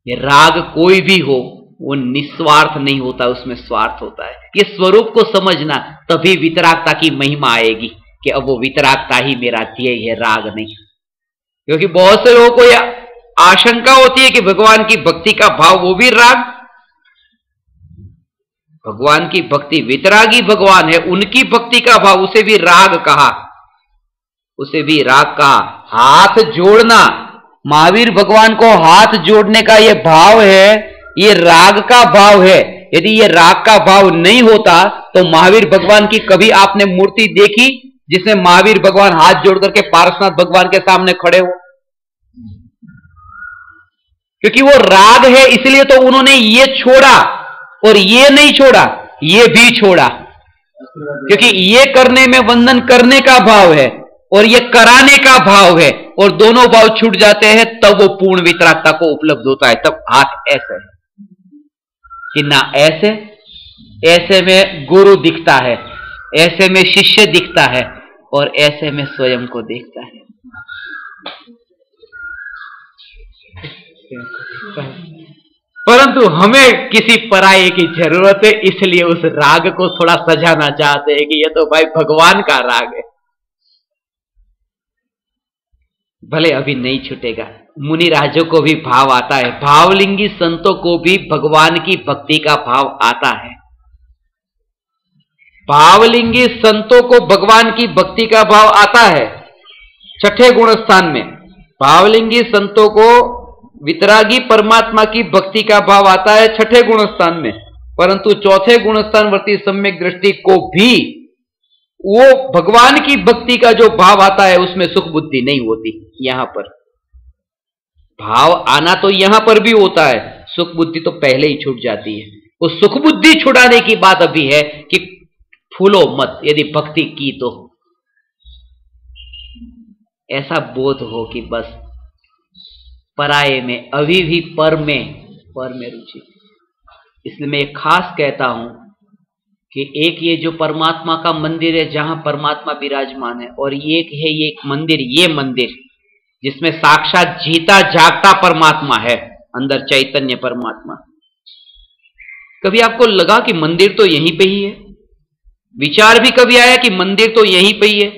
ये राग कोई भी हो वो निस्वार्थ नहीं होता, उसमें स्वार्थ होता है। ये स्वरूप को समझना, तभी वितरागता की महिमा आएगी कि अब वो वितरागता ही मेरा ध्येय है, राग नहीं। क्योंकि बहुत से लोगों को यह आशंका होती है कि भगवान की भक्ति का भाव वो भी राग। भगवान की भक्ति, वितरागी भगवान है, उनकी भक्ति का भाव, उसे भी राग कहा, उसे भी राग कहा। हाथ जोड़ना, महावीर भगवान को हाथ जोड़ने का यह भाव है, ये राग का भाव है। यदि ये राग का भाव नहीं होता तो महावीर भगवान की कभी आपने मूर्ति देखी जिसमें महावीर भगवान हाथ जोड़ करके पारसनाथ भगवान के सामने खड़े हो? क्योंकि वो राग है, इसलिए तो उन्होंने ये छोड़ा और ये नहीं छोड़ा, ये भी छोड़ा। क्योंकि ये करने में वंदन करने का भाव है और ये कराने का भाव है, और दोनों भाव छूट जाते हैं, तब वो पूर्ण वितरागता को उपलब्ध होता है। तब हाथ ऐसे है कि ना ऐसे, ऐसे में गुरु दिखता है, ऐसे में शिष्य दिखता है, और ऐसे में स्वयं को देखता है। परंतु हमें किसी पराये की जरूरत है, इसलिए उस राग को थोड़ा सजाना चाहते हैं कि ये तो भाई भगवान का राग है। भले अभी नहीं छूटेगा। मुनि राजों को भी भाव आता है, भावलिंगी संतों को भी भगवान की भक्ति का भाव आता है। भावलिंगी संतों को भगवान की भक्ति का भाव आता है। छठे गुण स्थान में भावलिंगी संतों को वितरागी परमात्मा की भक्ति का भाव आता है, छठे गुण स्थान में। परंतु चौथे गुण स्थान वर्ती सम्यक दृष्टि को भी वो भगवान की भक्ति का जो भाव आता है उसमें सुख बुद्धि नहीं होती। यहां पर भाव आना तो यहां पर भी होता है, सुख बुद्धि तो पहले ही छूट जाती है। वो सुख बुद्धि छुड़ाने की बात अभी है कि फूलो मत, यदि भक्ति की तो ऐसा बोध हो कि बस पराये में, अभी भी पर में रुचि। इसलिए मैं खास कहता हूं कि एक ये जो परमात्मा का मंदिर है जहां परमात्मा विराजमान है, और एक है ये एक मंदिर, ये मंदिर जिसमें साक्षात जीता जागता परमात्मा है, अंदर चैतन्य परमात्मा। कभी आपको लगा कि मंदिर तो यहीं पे ही है? विचार भी कभी आया कि मंदिर तो यहीं पे ही है,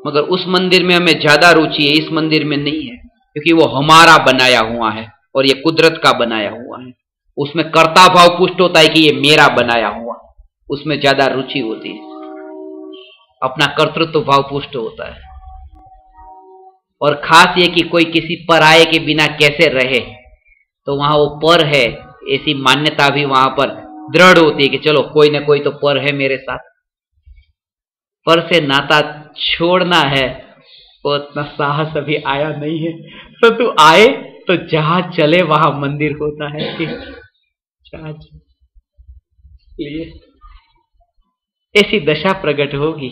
मगर उस मंदिर में हमें ज्यादा रुचि है, इस मंदिर में नहीं है, क्योंकि वो हमारा बनाया हुआ है और ये कुदरत का बनाया हुआ है। उसमें कर्ता भाव पुष्ट होता है कि ये मेरा बनाया हुआ, उसमें ज्यादा रुचि होती है, अपना कर्तृत्व भाव पुष्ट होता है। और खास ये कि कोई किसी पराये के बिना कैसे रहे, तो वहां वो पर है, ऐसी मान्यता भी वहां पर दृढ़ होती है कि चलो कोई ना कोई तो पर है मेरे साथ। पर से नाता छोड़ना है वो इतना साहस अभी आया नहीं है। तो तू आए तो जहां चले वहां मंदिर होता है कि ऐसी दशा प्रकट होगी,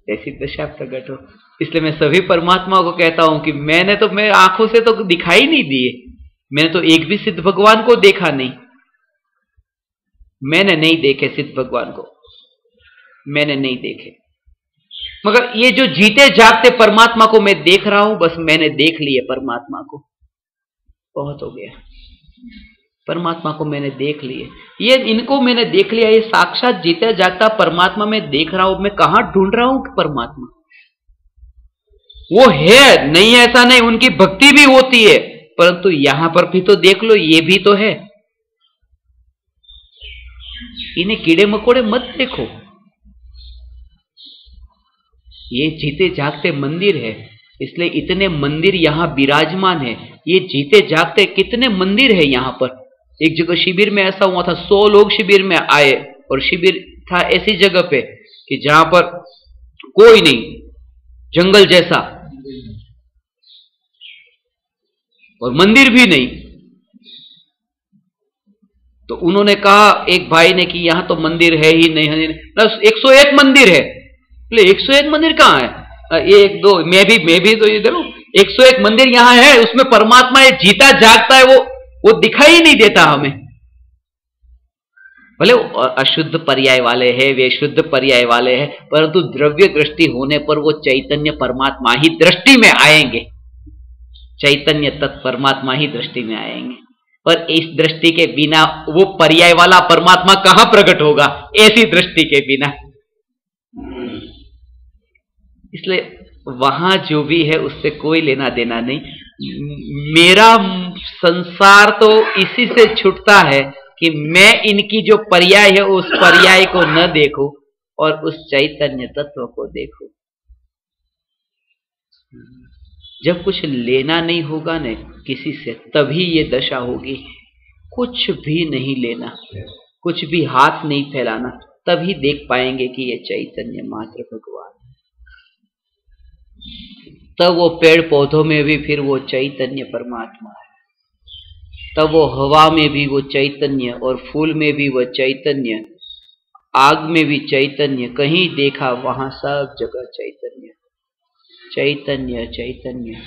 ऐसी दशा प्रकट हो। इसलिए मैं सभी परमात्मा को कहता हूं कि मैंने तो मेरी आंखों से तो दिखाई नहीं दिए, मैंने तो एक भी सिद्ध भगवान को देखा नहीं, मैंने नहीं देखे सिद्ध भगवान को, मैंने नहीं देखे। मगर ये जो जीते जागते परमात्मा को मैं देख रहा हूं, बस मैंने देख लिए परमात्मा को, बहुत हो गया। परमात्मा को मैंने देख लिए, ये इनको मैंने देख लिया, ये साक्षात जीते जागता परमात्मा मैं देख रहा हूं। मैं कहां ढूंढ रहा हूं परमात्मा? वो है, नहीं ऐसा नहीं, उनकी भक्ति भी होती है, परंतु यहां पर भी तो देख लो, ये भी तो है। इन्हें कीड़े मकोड़े मत देखो, ये जीते जागते मंदिर है, इसलिए इतने मंदिर यहां विराजमान है। ये जीते जागते कितने मंदिर है यहां पर। एक जगह शिविर में ऐसा हुआ था, 100 लोग शिविर में आए, और शिविर था ऐसी जगह पे कि जहां पर कोई नहीं, जंगल जैसा, और मंदिर भी नहीं। तो उन्होंने कहा एक भाई ने कि यहां तो मंदिर है ही नहीं, 101 मंदिर है। बोले 101 मंदिर कहां है? 1 2 मैं भी तो ये देखो 101 मंदिर यहां है, उसमें परमात्मा है, जीता जागता है, वो दिखाई नहीं देता हमें। भले अशुद्ध पर्याय वाले हैं, वे शुद्ध पर्याय वाले हैं, परंतु द्रव्य दृष्टि होने पर वो चैतन्य परमात्मा ही दृष्टि में आएंगे, चैतन्य तत् परमात्मा ही दृष्टि में आएंगे। पर इस दृष्टि के बिना वो पर्याय वाला परमात्मा कहां प्रकट होगा, ऐसी दृष्टि के बिना। इसलिए वहां जो भी है उससे कोई लेना देना नहीं। मेरा संसार तो इसी से छूटता है कि मैं इनकी जो पर्याय है उस पर्याय को न देखूं और उस चैतन्य तत्व को देखूं। जब कुछ लेना नहीं होगा न किसी से, तभी ये दशा होगी। कुछ भी नहीं लेना, कुछ भी हाथ नहीं फैलाना, तभी देख पाएंगे कि ये चैतन्य मात्र भगवान। तब वो पेड़ पौधों में भी फिर वो चैतन्य परमात्मा है, तब वो हवा में भी वो चैतन्य, और फूल में भी वो चैतन्य, आग में भी चैतन्य, कहीं देखा वहां सब जगह चैतन्य, चैतन्य चैतन्य,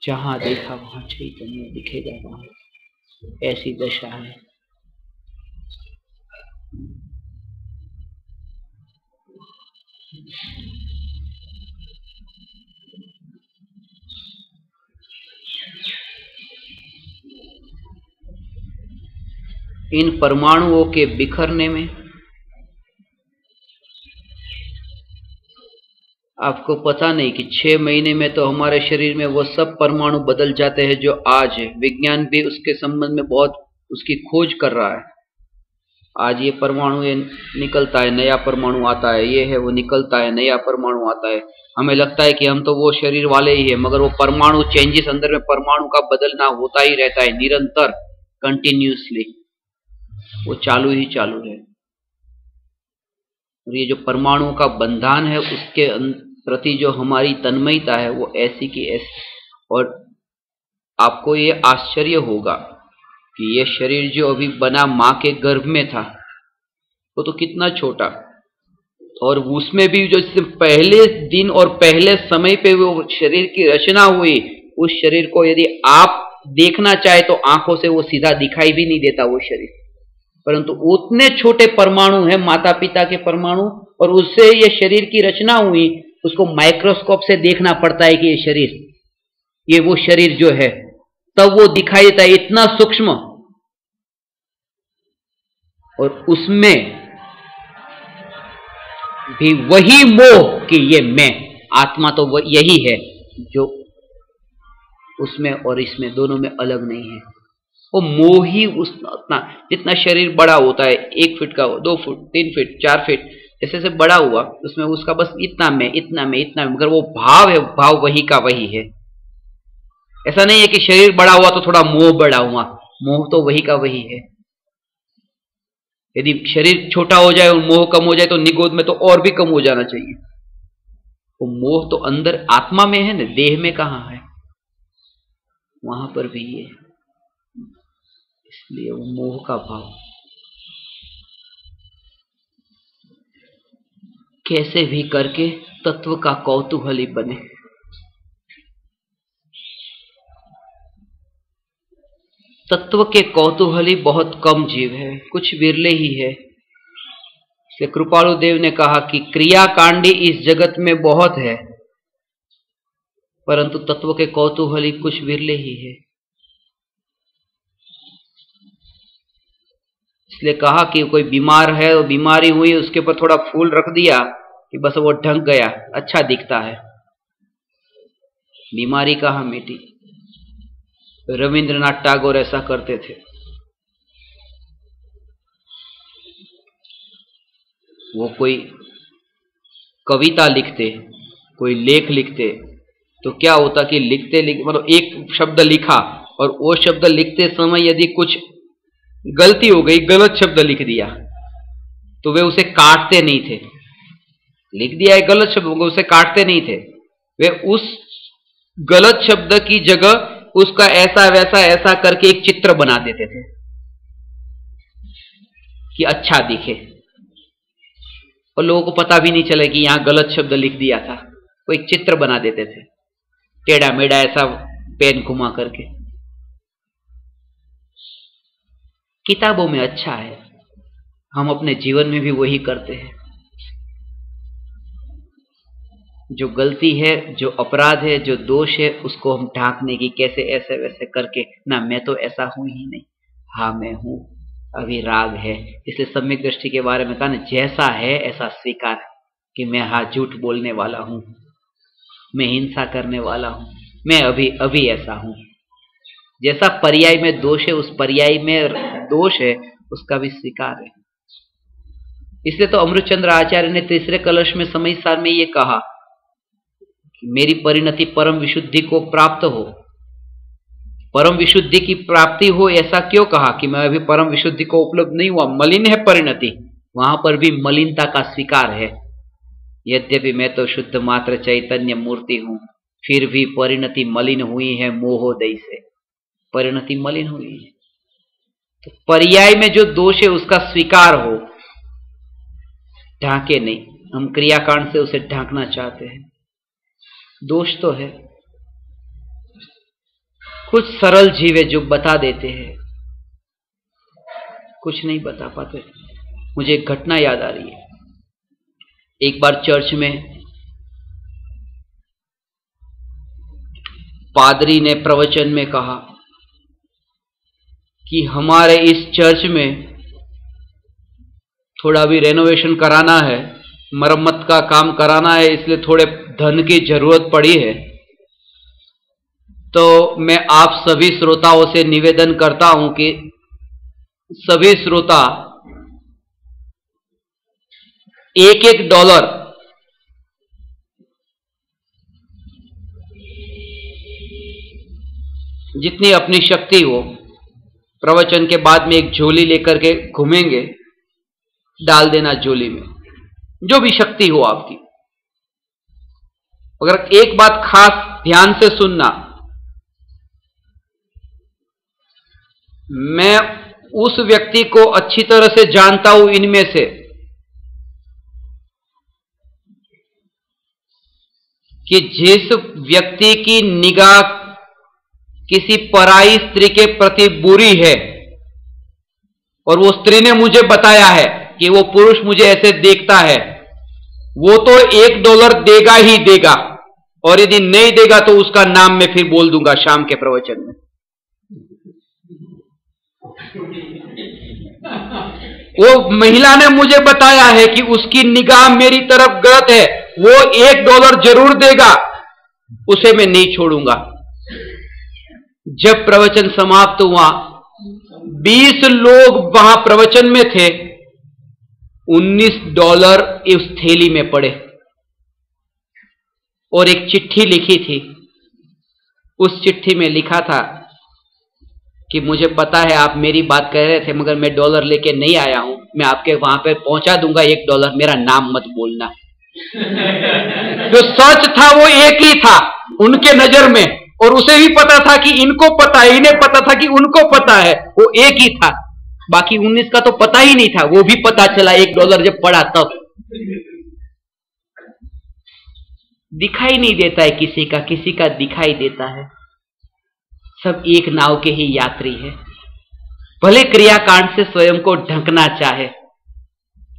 जहां देखा वहां चैतन्य दिखेगा, वहां ऐसी दशा है। इन परमाणुओं के बिखरने में आपको पता नहीं कि 6 महीने में तो हमारे शरीर में वो सब परमाणु बदल जाते हैं जो आज है। विज्ञान भी उसके संबंध में बहुत उसकी खोज कर रहा है। आज ये परमाणु ये निकलता है, नया परमाणु आता है, ये है वो निकलता है, नया परमाणु आता है। हमें लगता है कि हम तो वो शरीर वाले ही है, मगर वो परमाणु चेंजेस अंदर में परमाणु का बदलना होता ही रहता है, निरंतर, कंटिन्यूसली, वो चालू ही चालू है। और ये जो परमाणु का बंधन है उसके प्रति जो हमारी तन्मयता है वो ऐसी की ऐसी। और आपको ये आश्चर्य होगा कि ये शरीर जो अभी बना मां के गर्भ में था वो तो कितना छोटा, और उसमें भी जो पहले दिन और पहले समय पे वो शरीर की रचना हुई, उस शरीर को यदि आप देखना चाहे तो आंखों से वो सीधा दिखाई भी नहीं देता वो शरीर, परंतु उतने छोटे परमाणु हैं माता पिता के परमाणु, और उससे ये शरीर की रचना हुई। उसको माइक्रोस्कोप से देखना पड़ता है कि ये शरीर, ये वो शरीर जो है, तब वो दिखाई देता है, इतना सूक्ष्म। और उसमें भी वही मोह कि ये मैं, आत्मा तो वो यही है जो उसमें और इसमें दोनों में अलग नहीं है। वो मोह ही उतना, जितना शरीर बड़ा होता है, 1 फीट का, 2 फुट, 3 फीट, 4 फीट, ऐसे से बड़ा हुआ, उसमें उसका बस इतना में, इतना में, इतना में, मगर वो भाव है, भाव वही का वही है। ऐसा नहीं है कि शरीर बड़ा हुआ तो थोड़ा मोह बड़ा हुआ, मोह तो वही का वही है। यदि शरीर छोटा हो जाए और मोह कम हो जाए तो निगोद में तो और भी कम हो जाना चाहिए। वो मोह तो अंदर आत्मा में है ना, देह में कहां है, वहां पर भी है। इसलिए वो मोह का भाव कैसे भी करके तत्व का कौतूहली बने। तत्व के कौतूहली बहुत कम जीव है, कुछ विरले ही है। इसलिए कृपालु देव ने कहा कि क्रियाकांडी इस जगत में बहुत है, परंतु तत्व के कौतूहली कुछ विरले ही है। इसलिए कहा कि कोई बीमार है, वो बीमारी हुई, उसके ऊपर थोड़ा फूल रख दिया कि बस वो ढंक गया, अच्छा दिखता है, बीमारी कहां मिटी। रविंद्रनाथ टैगोर ऐसा करते थे। वो कोई कविता लिखते, कोई लेख लिखते, तो क्या होता कि लिखते मतलब एक शब्द लिखा और वो शब्द लिखते समय यदि कुछ गलती हो गई, गलत शब्द लिख दिया, तो वे उसे काटते नहीं थे। लिख दिया है गलत शब्द, उसे काटते नहीं थे। वे उस गलत शब्द की जगह उसका ऐसा वैसा ऐसा करके एक चित्र बना देते थे कि अच्छा दिखे, और लोगों को पता भी नहीं चले कि यहां गलत शब्द लिख दिया था। वो एक चित्र बना देते थे, टेढ़ा मेढ़ा ऐसा पेन घुमा करके। किताबों में अच्छा है, हम अपने जीवन में भी वही करते हैं। जो गलती है, जो अपराध है, जो दोष है, उसको हम ढांकने की कैसे ऐसे वैसे करके, ना मैं तो ऐसा हूं ही नहीं, हाँ मैं हूं, अभी राग है। इसलिए सम्यक दृष्टि के बारे में कहा ना, जैसा है ऐसा स्वीकार कि मैं हाँ झूठ बोलने वाला हूं, मैं हिंसा करने वाला हूं, मैं अभी अभी ऐसा हूं। जैसा पर्याय में दोष है, उस पर्याय में दोष है, उसका भी स्वीकार है। इसलिए तो अमृतचंद्र आचार्य ने तीसरे कलश में समय सार में ये कहा कि मेरी परिणति परम विशुद्धि को प्राप्त हो। परम विशुद्धि की प्राप्ति हो, ऐसा क्यों कहा कि मैं अभी परम विशुद्धि को उपलब्ध नहीं हुआ, मलिन है परिणति, वहां पर भी मलिनता का स्वीकार है। यद्यपि मैं तो शुद्ध मात्र चैतन्य मूर्ति हूं, फिर भी परिणति मलिन हुई है मोहोदय से, परिणति मलिन हुई है। तो पर्याय में जो दोष है उसका स्वीकार हो, ढांके नहीं। हम क्रियाकांड से उसे ढांकना चाहते हैं। दोष तो है, कुछ सरल जीव है जो बता देते हैं, कुछ नहीं बता पाते। मुझे एक घटना याद आ रही है। एक बार चर्च में पादरी ने प्रवचन में कहा कि हमारे इस चर्च में थोड़ा भी रेनोवेशन कराना है, मरम्मत का काम कराना है, इसलिए थोड़े धन की जरूरत पड़ी है। तो मैं आप सभी श्रोताओं से निवेदन करता हूं कि सभी श्रोता $1 जितनी अपनी शक्ति हो, प्रवचन के बाद में एक झोली लेकर के घूमेंगे, डाल देना झोली में, जो भी शक्ति हो आपकी। अगर एक बात खास ध्यान से सुनना, मैं उस व्यक्ति को अच्छी तरह से जानता हूं इनमें से कि जिस व्यक्ति की निगाह किसी पराई स्त्री के प्रति बुरी है, और वो स्त्री ने मुझे बताया है कि वो पुरुष मुझे ऐसे देखता है, वो तो $1 देगा ही देगा, और यदि नहीं देगा तो उसका नाम मैं फिर बोल दूंगा शाम के प्रवचन में। वो महिला ने मुझे बताया है कि उसकी निगाह मेरी तरफ गलत है, वो $1 जरूर देगा, उसे मैं नहीं छोड़ूंगा। जब प्रवचन समाप्त हुआ, 20 लोग वहां प्रवचन में थे, $19 उस थैली में पड़े, और एक चिट्ठी लिखी थी। उस चिट्ठी में लिखा था कि मुझे पता है आप मेरी बात कह रहे थे मगर मैं डॉलर लेके नहीं आया हूं, मैं आपके वहां पे पहुंचा दूंगा $1, मेरा नाम मत बोलना। जो सच था वो एक ही था उनके नजर में, और उसे भी पता था कि इनको पता है, इन्हें पता था कि उनको पता है, वो एक ही था। बाकी 19 का तो पता ही नहीं था, वो भी पता चला $1 जब पड़ा तब। दिखाई नहीं देता है किसी का दिखाई देता है। सब एक नाव के ही यात्री है। भले क्रियाकांड से स्वयं को ढकना चाहे,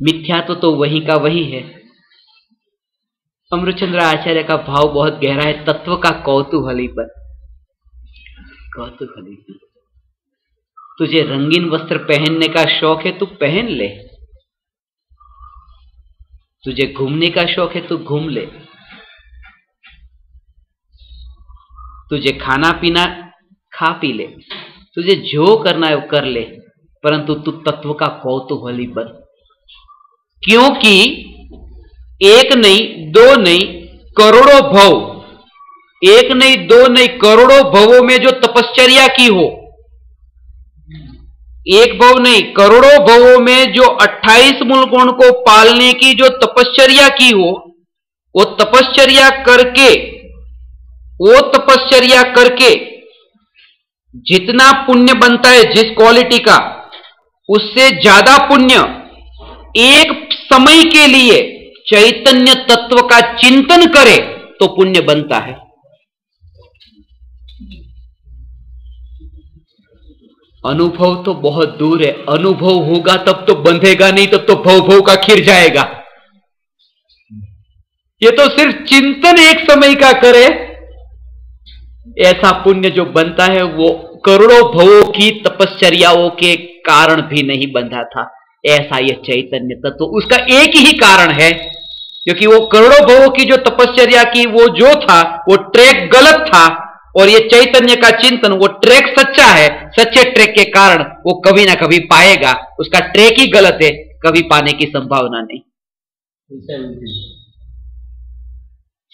मिथ्या तो वही का वही है। अमृतचंद्र आचार्य का भाव बहुत गहरा है, तत्व का कौतूहली पर। कौतूहली, तुझे रंगीन वस्त्र पहनने का शौक है, तू पहन ले। तुझे घूमने का शौक है, तू घूम ले। तुझे खाना पीना खा पी ले, तुझे जो करना है वो कर ले, परंतु तू तत्व का कौतूहली बन। क्योंकि एक नहीं, दो नहीं, करोड़ों भव, एक नहीं, दो नहीं, करोड़ों भवों में जो तपश्चर्या की हो, एक भव नहीं, करोड़ों भवों में जो 28 मूल गुण को पालने की जो तपश्चर्या की हो, वो तपश्चर्या करके जितना पुण्य बनता है, जिस क्वालिटी का, उससे ज्यादा पुण्य एक समय के लिए चैतन्य तत्व का चिंतन करे तो पुण्य बनता है। अनुभव तो बहुत दूर है, अनुभव होगा तब तो बंधेगा नहीं, तब तो भव भव का खिर जाएगा। ये तो सिर्फ चिंतन एक समय का करे, ऐसा पुण्य जो बनता है वो करोड़ों भवों की तपश्चर्याओं के कारण भी नहीं बंधा था। ऐसा ये चैतन्य तत्व, उसका एक ही कारण है, क्योंकि वो करोड़ों भवों की जो तपश्चर्या की वो जो था वो ट्रैक गलत था, और ये चैतन्य का चिंतन वो ट्रैक सच्चा है। सच्चे ट्रैक के कारण वो कभी ना कभी पाएगा, उसका ट्रैक ही गलत है, कभी पाने की संभावना नहीं।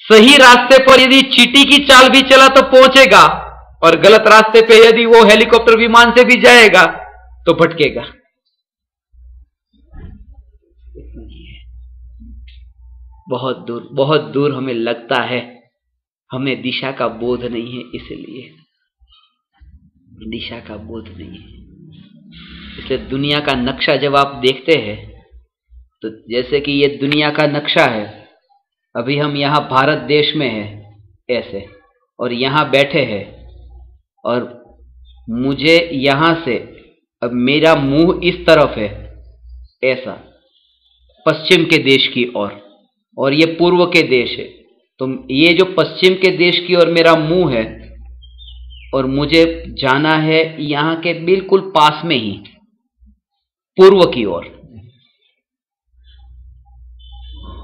सही रास्ते पर यदि चींटी की चाल भी चला तो पहुंचेगा, और गलत रास्ते पे यदि वो हेलीकॉप्टर विमान से भी जाएगा तो भटकेगा। बहुत दूर हमें लगता है, हमें दिशा का बोध नहीं है, इसलिए दिशा का बोध नहीं है। इसलिए दुनिया का नक्शा जब आप देखते हैं तो जैसे कि ये दुनिया का नक्शा है, अभी हम यहां भारत देश में हैं ऐसे, और यहां बैठे हैं, और मुझे यहां से अब मेरा मुंह इस तरफ है ऐसा, पश्चिम के देश की ओर, और ये पूर्व के देश है। तो ये जो पश्चिम के देश की ओर मेरा मुंह है, और मुझे जाना है यहां के बिल्कुल पास में ही पूर्व की ओर,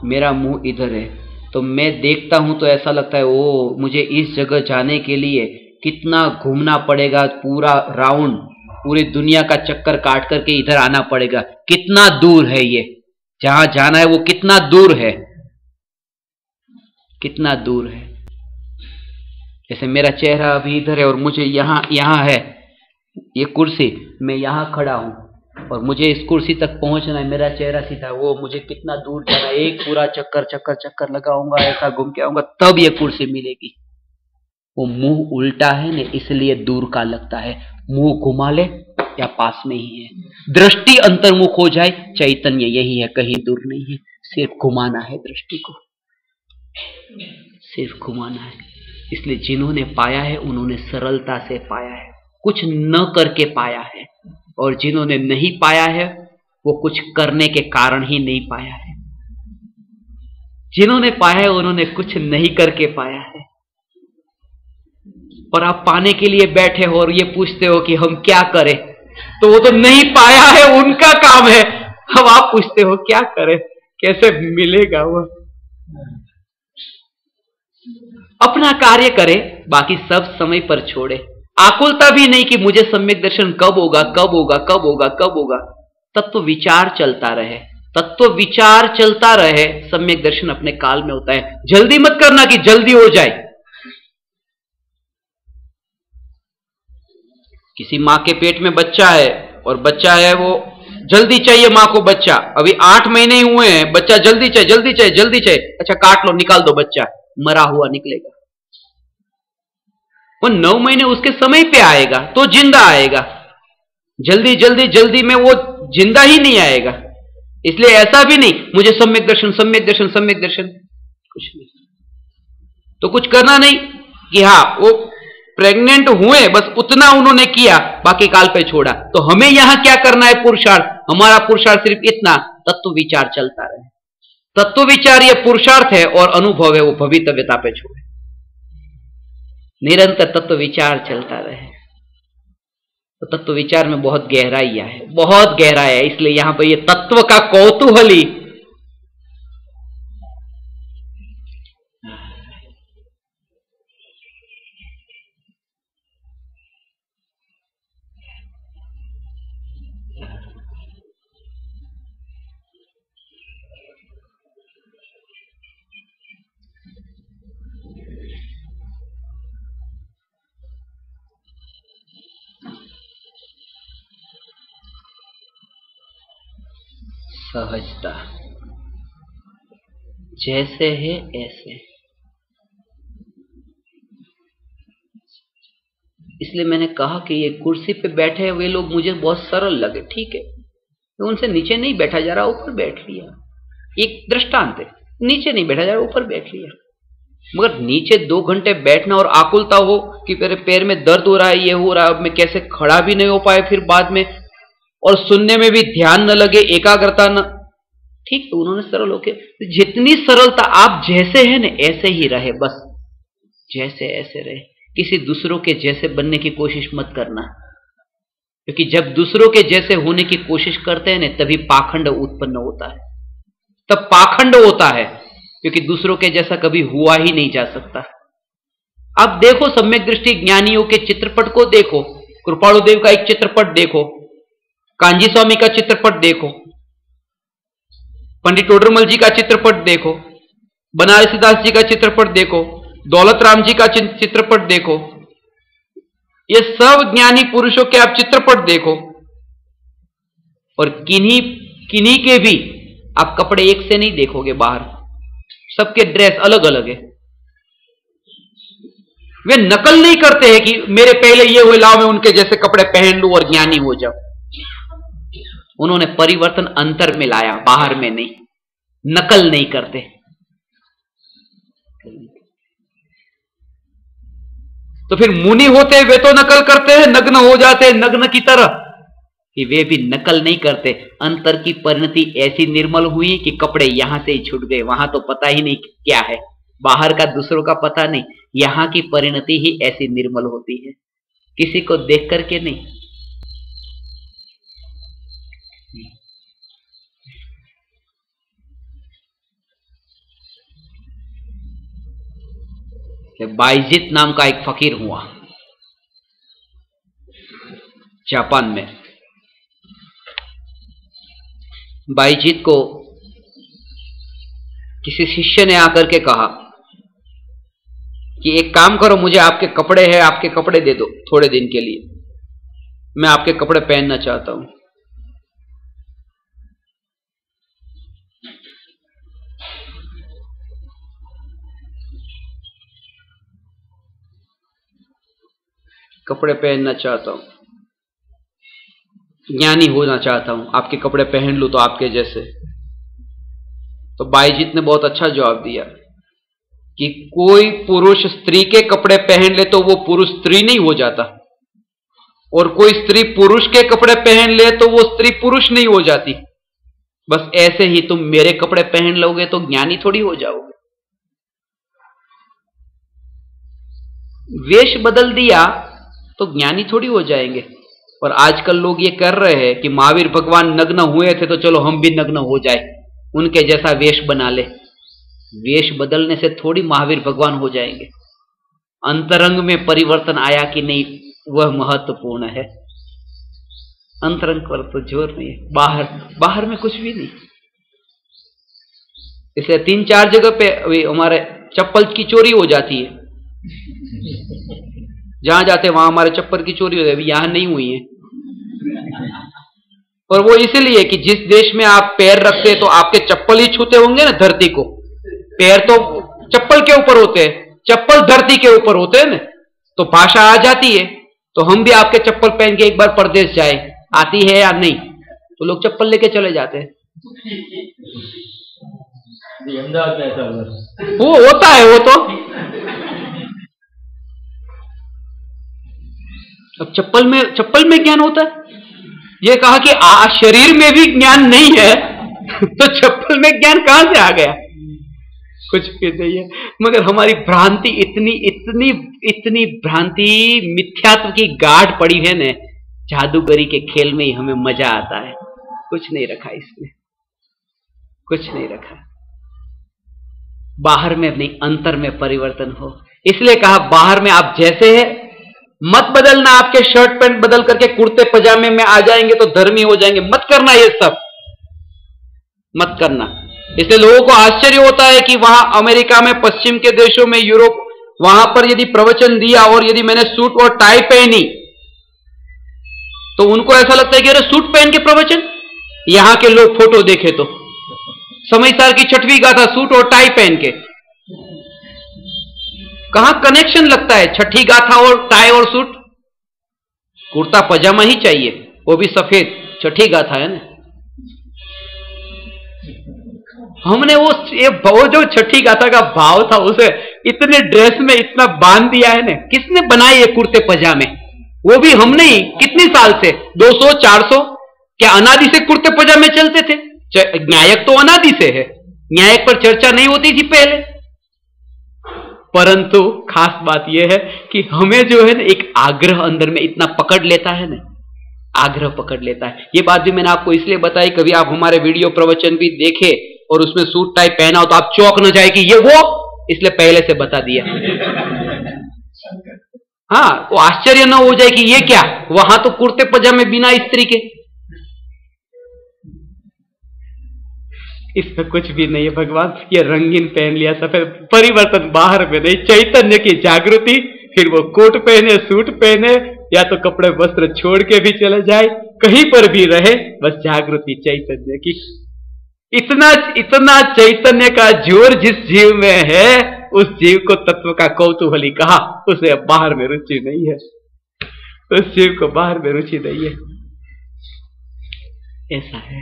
मेरा मुंह इधर है। तो मैं देखता हूं तो ऐसा लगता है ओ, मुझे इस जगह जाने के लिए कितना घूमना पड़ेगा, पूरा राउंड, पूरी दुनिया का चक्कर काट करके इधर आना पड़ेगा। कितना दूर है ये, जहां जाना है वो कितना दूर है, कितना दूर है। जैसे मेरा चेहरा अभी इधर है और मुझे यहां है ये कुर्सी, मैं यहां खड़ा हूं और मुझे इस कुर्सी तक पहुंचना है, मेरा चेहरा सीधा, वो मुझे कितना दूर जाना है, एक पूरा चक्कर लगाऊंगा, ऐसा घूम के आऊंगा तब ये कुर्सी मिलेगी। वो मुंह उल्टा है ना, इसलिए दूर का लगता है। मुंह घुमा ले या पास में ही है, दृष्टि अंतर्मुख हो जाए, चैतन्य यही है, कहीं दूर नहीं है, सिर्फ घुमाना है दृष्टि को, सिर्फ घुमाना है। इसलिए जिन्होंने पाया है उन्होंने सरलता से पाया है, कुछ न करके पाया है, और जिन्होंने नहीं पाया है वो कुछ करने के कारण ही नहीं पाया है। जिन्होंने पाया है उन्होंने कुछ नहीं करके पाया है। और आप पाने के लिए बैठे हो और ये पूछते हो कि हम क्या करें, तो वो तो नहीं पाया है, उनका काम है। अब आप पूछते हो क्या करें, कैसे मिलेगा वो। अपना कार्य करे, बाकी सब समय पर छोड़े। आकुलता भी नहीं कि मुझे सम्यक दर्शन कब होगा, कब होगा, कब होगा, कब होगा। तत्व विचार चलता रहे, तत्व विचार चलता रहे, सम्यक दर्शन अपने काल में होता है। जल्दी मत करना कि जल्दी हो जाए, किसी माँ के पेट में बच्चा है और बच्चा है वो जल्दी चाहिए माँ को बच्चा, अभी 8 महीने ही हुए हैं, बच्चा जल्दी चाहिए जल्दी चाहिए जल्दी चाहिए, अच्छा काट लो निकाल दो, बच्चा मरा हुआ निकलेगा। वो 9 महीने उसके समय पे आएगा तो जिंदा आएगा, जल्दी जल्दी जल्दी में वो जिंदा ही नहीं आएगा। इसलिए ऐसा भी नहीं मुझे सम्यक दर्शन सम्यक दर्शन सम्यक दर्शन, कुछ नहीं। तो कुछ करना नहीं कि हाँ वो प्रेग्नेंट हुए बस उतना उन्होंने किया, बाकी काल पे छोड़ा। तो हमें यहां क्या करना है पुरुषार्थ, हमारा पुरुषार्थ सिर्फ इतना, तत्व विचार चलता रहे। तत्व विचार ये पुरुषार्थ है और अनुभव है वो भवितव्यता पे छोड़े, निरंतर तत्व विचार चलता रहे। तो तत्व विचार में बहुत गहराइयां है, बहुत गहराई है। इसलिए यहां पर ये तत्व का कौतूहली सहजता, जैसे है ऐसे। इसलिए मैंने कहा कि ये कुर्सी पे बैठे हुए लोग मुझे बहुत सरल लगे, ठीक है, तो उनसे नीचे नहीं बैठा जा रहा, ऊपर बैठ लिया। एक दृष्टांत है, नीचे नहीं बैठा जा रहा, ऊपर बैठ लिया। मगर नीचे 2 घंटे बैठना और आकुलता हो कि मेरे पैर में दर्द हो रहा है, ये हो रहा है, अब मैं कैसे खड़ा भी नहीं हो पाए फिर बाद में, और सुनने में भी ध्यान न लगे, एकाग्रता न, ठीक। तो उन्होंने सरल होके, जितनी सरलता आप जैसे हैं ना ऐसे ही रहे, बस जैसे ऐसे रहे, किसी दूसरों के जैसे बनने की कोशिश मत करना। क्योंकि जब दूसरों के जैसे होने की कोशिश करते हैं ना तभी पाखंड उत्पन्न होता है, तब पाखंड होता है, क्योंकि दूसरों के जैसा कभी हुआ ही नहीं जा सकता। अब देखो सम्यक दृष्टि ज्ञानियों के चित्रपट को देखो, कृपाणु देव का एक चित्रपट देखो, कांजी स्वामी का चित्रपट देखो, पंडित टोडरमल जी का चित्रपट देखो, बनारसीदास जी का चित्रपट देखो, दौलत राम जी का चित्रपट देखो, ये सब ज्ञानी पुरुषों के आप चित्रपट देखो, और किन्हीं के भी आप कपड़े एक से नहीं देखोगे बाहर, सबके ड्रेस अलग अलग है। वे नकल नहीं करते हैं कि मेरे पहले ये हुए लाओ मैं उनके जैसे कपड़े पहन लूं और ज्ञानी हो जाऊं। उन्होंने परिवर्तन अंतर में लाया, बाहर में नहीं, नकल नहीं करते। तो फिर मुनि होते वे तो नकल करते हैं, नग्न हो जाते हैं नग्न की तरह, कि वे भी नकल नहीं करते। अंतर की परिणति ऐसी निर्मल हुई कि कपड़े यहां से ही छूट गए, वहां तो पता ही नहीं क्या है, बाहर का दूसरों का पता नहीं, यहां की परिणति ही ऐसी निर्मल होती है, किसी को देख करके नहीं। बाइजित नाम का एक फकीर हुआ जापान में। बाइजित को किसी शिष्य ने आकर के कहा कि एक काम करो, मुझे आपके कपड़े हैं, आपके कपड़े दे दो थोड़े दिन के लिए, मैं आपके कपड़े पहनना चाहता हूं। कपड़े पहनना चाहता हूं, ज्ञानी होना चाहता हूं, आपके कपड़े पहन लूं तो आपके जैसे। तो बाइजित ने बहुत अच्छा जवाब दिया कि कोई पुरुष स्त्री के कपड़े पहन ले तो वो पुरुष स्त्री नहीं हो जाता, और कोई स्त्री पुरुष के कपड़े पहन ले तो वो स्त्री पुरुष नहीं हो जाती। बस ऐसे ही तुम मेरे कपड़े पहन लोगे तो ज्ञानी थोड़ी हो जाओगे। वेश बदल दिया तो ज्ञानी थोड़ी हो जाएंगे। और आजकल लोग ये कर रहे हैं कि महावीर भगवान नग्न हुए थे तो चलो हम भी नग्न हो जाए, उनके जैसा वेश बना ले। वेश बदलने से थोड़ी महावीर भगवान हो जाएंगे। अंतरंग में परिवर्तन आया कि नहीं वह महत्वपूर्ण है, अंतरंग पर तो जोर नहीं है, बाहर में कुछ भी नहीं। इसलिए 3-4 जगह पे हमारे चप्पल की चोरी हो जाती है। जहां जाते वहां हमारे चप्पल की चोरी हो जाए, अभी यहां नहीं हुई है। और वो इसलिए कि जिस देश में आप पैर रखते हैं तो आपके चप्पल ही छूते होंगे ना धरती को, पैर तो चप्पल के ऊपर होते हैं, चप्पल धरती के ऊपर होते हैं ना, तो भाषा आ जाती है। तो हम भी आपके चप्पल पहन के एक बार परदेश जाए, आती है या नहीं, तो लोग चप्पल लेके चले जाते हैं। वो होता है, वो तो अब चप्पल में ज्ञान होता है। ये कहा कि शरीर में भी ज्ञान नहीं है तो चप्पल में ज्ञान कहां से आ गया? कुछ भी नहीं है। मगर हमारी भ्रांति इतनी भ्रांति, मिथ्यात्व की गाढ़ पड़ी है ना, जादूगरी के खेल में ही हमें मजा आता है। कुछ नहीं रखा इसमें, कुछ नहीं रखा। बाहर में नहीं, अंतर में परिवर्तन हो। इसलिए कहा बाहर में आप जैसे है मत बदलना। आपके शर्ट पैंट बदल करके कुर्ते पजामे में आ जाएंगे तो धर्मी हो जाएंगे, मत करना, ये सब मत करना। इसलिए लोगों को आश्चर्य होता है कि वहां अमेरिका में, पश्चिम के देशों में, यूरोप, वहां पर यदि प्रवचन दिया और यदि मैंने सूट और टाई पहनी तो उनको ऐसा लगता है कि अरे सूट पहन के प्रवचन। यहां के लोग फोटो देखे तो समयसार की 6वीं गाथा सूट और टाई पहन के, कहां कनेक्शन लगता है? 6ठी गाथा और टाई और सूट, कुर्ता पजामा ही चाहिए, वो भी सफेद, 6ठी गाथा है ना। हमने वो जो 6ठी गाथा का भाव था उसे इतने ड्रेस में इतना बांध दिया है ना। किसने बनाए ये कुर्ते पजामे? वो भी हमने ही। कितनी साल से? 200 400? क्या अनादि से कुर्ते पजामे चलते थे? न्यायक तो अनादि से है, न्यायक पर चर्चा नहीं होती थी पहले। परंतु खास बात यह है कि हमें जो है ना एक आग्रह अंदर में इतना पकड़ लेता है ना, आग्रह पकड़ लेता है। ये बात भी मैंने आपको इसलिए बताई, कभी आप हमारे वीडियो प्रवचन भी देखे और उसमें सूट टाई पहना हो तो आप चौंक न जाए कि ये वो, इसलिए पहले से बता दिया। हाँ, वो आश्चर्य न हो जाए कि ये क्या, वहां तो कुर्ते पजामे बिना स्त्री के। इसमें कुछ भी नहीं है भगवान, ये रंगीन पहन लिया सफेद, परिवर्तन बाहर में नहीं, चैतन्य की जागृति। फिर वो कोट पहने, सूट पहने, या तो कपड़े वस्त्र छोड़ के भी चले जाए, कहीं पर भी रहे, बस जागृति चैतन्य की। इतना चैतन्य का जोर जिस जीव में है, उस जीव को तत्व का कौतूहली कहा। उसे अब बाहर में रुचि नहीं है, उस जीव को बाहर में रुचि नहीं है। ऐसा है।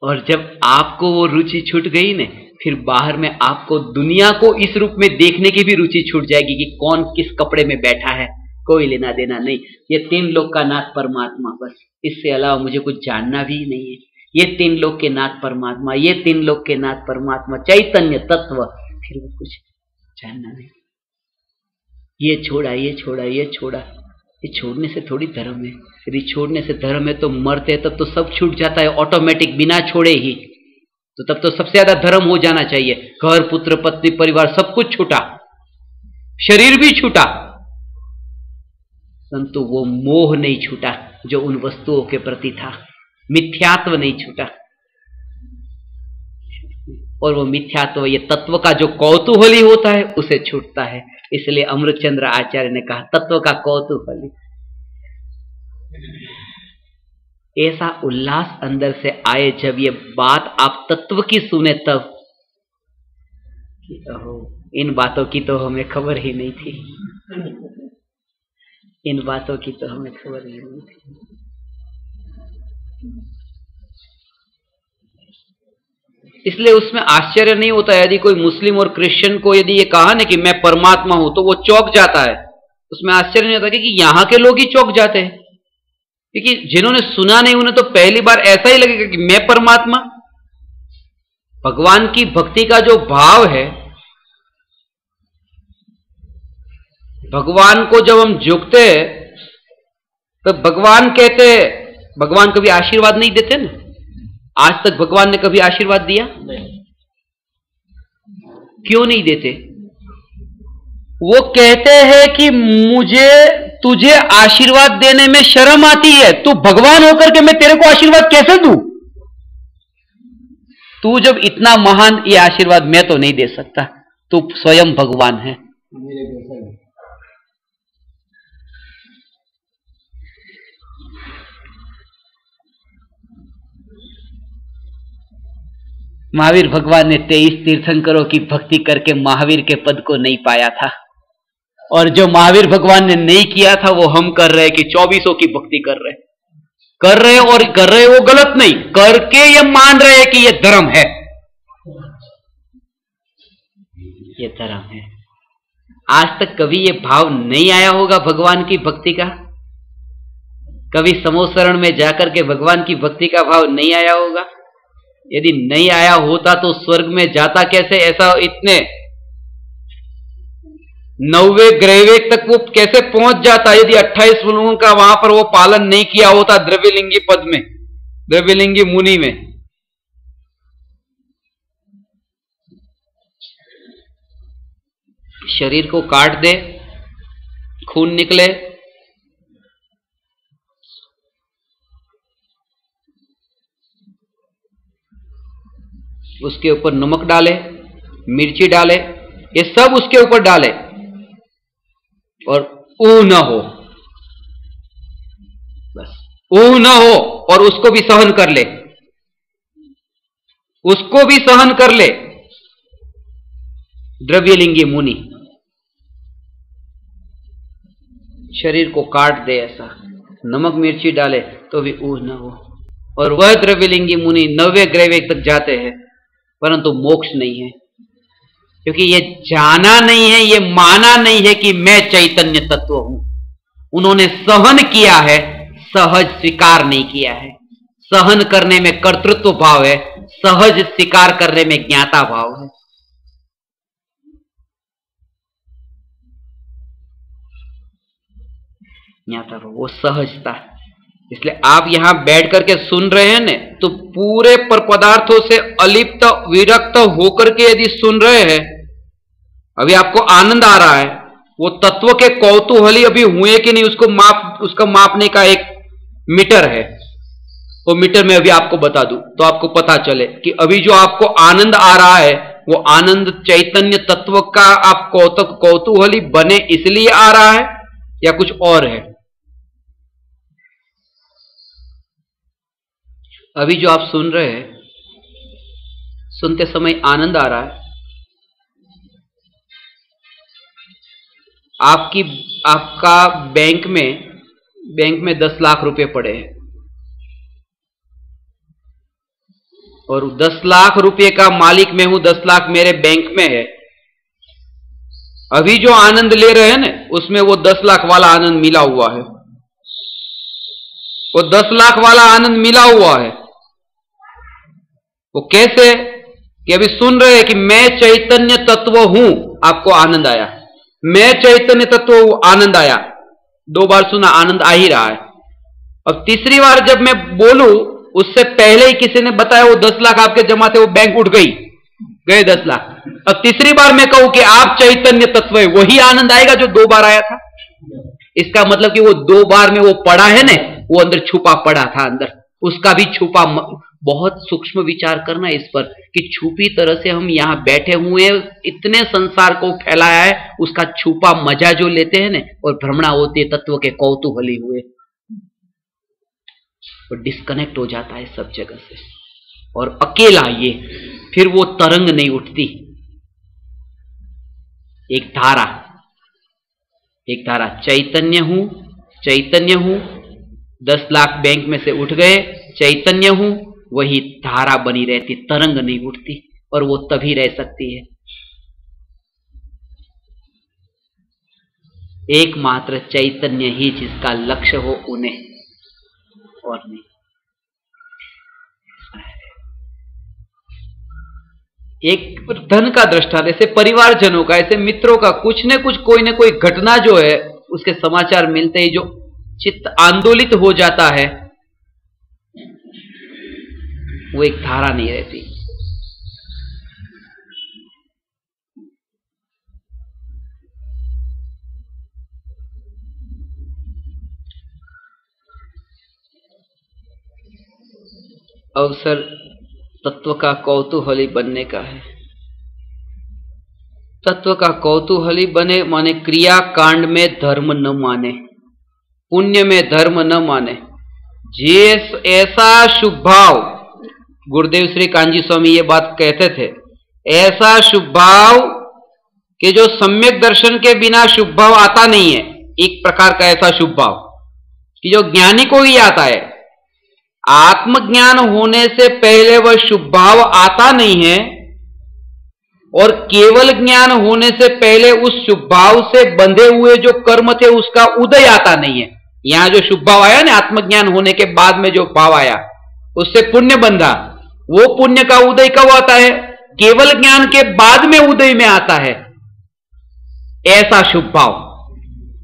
और जब आपको वो रुचि छूट गई ने, फिर बाहर में आपको दुनिया को इस रूप में देखने की भी रुचि छूट जाएगी कि कौन किस कपड़े में बैठा है, कोई लेना देना नहीं। ये 3 लोक का नाथ परमात्मा, बस इससे अलावा मुझे कुछ जानना भी नहीं है। ये 3 लोक के नाथ परमात्मा, ये 3 लोक के नाथ परमात्मा, चैतन्य तत्व, फिर वो कुछ जानना नहीं। ये छोड़ा, ये छोड़ा, ये छोड़ा, ये छोड़ने से थोड़ी धर्म है। यदि छोड़ने से धर्म है तो मरते तब तो सब छूट जाता है ऑटोमेटिक, बिना छोड़े ही। तो तब तो सबसे ज्यादा धर्म हो जाना चाहिए। घर, पुत्र, पत्नी, परिवार सब कुछ छूटा, शरीर भी छूटा, परंतु वो मोह नहीं छूटा जो उन वस्तुओं के प्रति था। मिथ्यात्व नहीं छूटा। और वो मिथ्यात्व, ये तत्व का जो कौतूहली होता है, उसे छूटता है। इसलिए अमृतचंद्र आचार्य ने कहा तत्व का कौतूहली। ऐसा उल्लास अंदर से आए जब ये बात आप तत्व की सुने, तब कि ओहो, इन बातों की तो हमें खबर ही नहीं थी, इन बातों की तो हमें खबर ही नहीं थी। इसलिए उसमें आश्चर्य नहीं होता है। यदि कोई मुस्लिम और क्रिश्चियन को यदि ये कहा ना कि मैं परमात्मा हूं, तो वो चौंक जाता है। उसमें आश्चर्य नहीं होता कि यहां के लोग ही चौंक जाते हैं, क्योंकि जिन्होंने सुना नहीं उन्हें तो पहली बार ऐसा ही लगेगा कि मैं परमात्मा। भगवान की भक्ति का जो भाव है, भगवान को जब हम झुकते हैं तो भगवान कहते हैं, भगवान कभी आशीर्वाद नहीं देते ना। आज तक भगवान ने कभी आशीर्वाद दिया? नहीं। क्यों नहीं देते? वो कहते हैं कि मुझे तुझे आशीर्वाद देने में शर्म आती है, तू भगवान होकर के मैं तेरे को आशीर्वाद कैसे दूं? तू जब इतना महान, ये आशीर्वाद मैं तो नहीं दे सकता, तू स्वयं भगवान है। महावीर भगवान ने 23 तीर्थंकरों की भक्ति करके महावीर के पद को नहीं पाया था, और जो महावीर भगवान ने नहीं किया था वो हम कर रहे कि 2400 की भक्ति कर रहे और कर रहे वो गलत नहीं, करके ये मान रहे कि ये धर्म है, ये धर्म है। आज तक कभी ये भाव नहीं आया होगा भगवान की भक्ति का? कभी समोसरण में जाकर के भगवान की भक्ति का भाव नहीं आया होगा? यदि नहीं आया होता तो स्वर्ग में जाता कैसे? ऐसा इतने 9वें ग्रहवेग तक वो कैसे पहुंच जाता यदि 28 लोगों का वहां पर वो पालन नहीं किया होता द्रव्यलिंगी पद में, द्रव्यलिंगी मुनि में। शरीर को काट दे, खून निकले, उसके ऊपर नमक डाले, मिर्ची डाले, ये सब उसके ऊपर डाले और ऊ न हो, बस ऊ न हो, और उसको भी सहन कर ले, उसको भी सहन कर ले द्रव्यलिंगी मुनि। शरीर को काट दे ऐसा, नमक मिर्ची डाले तो भी ऊ न हो, और वह द्रव्यलिंगी मुनि 9वें ग्रहवेग तक जाते हैं, परंतु मोक्ष नहीं है, क्योंकि ये जाना नहीं है, ये माना नहीं है कि मैं चैतन्य तत्व हूं। उन्होंने सहन किया है, सहज स्वीकार नहीं किया है। सहन करने में कर्तृत्व भाव है, सहज स्वीकार करने में ज्ञाता भाव है। ज्ञाता भाव, वो सहजता। इसलिए आप यहां बैठ करके सुन रहे हैं ना, तो पूरे पर पदार्थों से अलिप्त विरक्त होकर के यदि सुन रहे हैं, अभी आपको आनंद आ रहा है, वो तत्व के कौतूहली अभी हुए कि नहीं, उसका मापने का एक मीटर है। वो मीटर में अभी आपको बता दूं तो आपको पता चले कि अभी जो आपको आनंद आ रहा है वो आनंद चैतन्य तत्व का आप कौतूहली बने इसलिए आ रहा है या कुछ और है। अभी जो आप सुन रहे हैं, सुनते समय आनंद आ रहा है, आपका बैंक में 10 लाख रुपए पड़े हैं और 10 लाख रुपए का मालिक मैं हूं, 10 लाख मेरे बैंक में है। अभी जो आनंद ले रहे हैं ना, उसमें वो 10 लाख वाला आनंद मिला हुआ है, वो 10 लाख वाला आनंद मिला हुआ है। वो कैसे कि अभी सुन रहे हैं कि मैं चैतन्य तत्व हूं, आपको आनंद आया, मैं चैतन्य तत्व हूं, आनंद आया। 2 बार सुना, आनंद आ ही रहा है। अब तीसरी बार जब मैं बोलूं, उससे पहले ही किसी ने बताया वो 10 लाख आपके जमा थे, वो बैंक उठ गए 10 लाख। अब तीसरी बार मैं कहूं कि आप चैतन्य तत्व है, वही आनंद आएगा जो 2 बार आया था। इसका मतलब कि वो 2 बार में वो पड़ा है ना, वो अंदर छुपा पड़ा था, अंदर उसका भी छुपा। बहुत सूक्ष्म विचार करना इस पर कि छुपी तरह से हम यहां बैठे हुए इतने संसार को फैलाया है, उसका छुपा मजा जो लेते हैं ना, और भ्रमणा होती है तत्व के कौतूहली हुए, वो डिस्कनेक्ट हो जाता है सब जगह से, और अकेला ये फिर वो तरंग नहीं उठती। एक धारा चैतन्य हूं, 10 लाख बैंक में से उठ गए, चैतन्य हूं, वही धारा बनी रहती, तरंग नहीं उठती, और वो तभी रह सकती है। एकमात्र चैतन्य ही जिसका लक्ष्य हो उन्हें, और नहीं। एक धन का दृष्टांत, ऐसे परिवारजनों का, ऐसे मित्रों का, कुछ न कुछ कोई न कोई घटना जो है उसके समाचार मिलते ही जो चित्त आंदोलित हो जाता है, वो एक धारा नहीं रहती। अवसर तत्व का कौतूहली बनने का है। तत्व का कौतूहली बने माने क्रिया कांड में धर्म न माने, पुण्य में धर्म न माने। जे ऐसा शुभ भाव गुरुदेव श्री कांजी स्वामी ये बात कहते थे, ऐसा शुभ भाव कि जो सम्यक दर्शन के बिना शुभ भाव आता नहीं है। एक प्रकार का ऐसा शुभ भाव कि जो ज्ञानी को ही आता है। आत्मज्ञान होने से पहले वह शुभ भाव आता नहीं है, और केवल ज्ञान होने से पहले उस शुभ भाव से बंधे हुए जो कर्म थे उसका उदय आता नहीं है। यहां जो शुभ भाव आया ना, आत्मज्ञान होने के बाद में जो भाव आया उससे पुण्य बंधा, वो पुण्य का उदय कब आता है? केवल ज्ञान के बाद में उदय में आता है। ऐसा शुभ भाव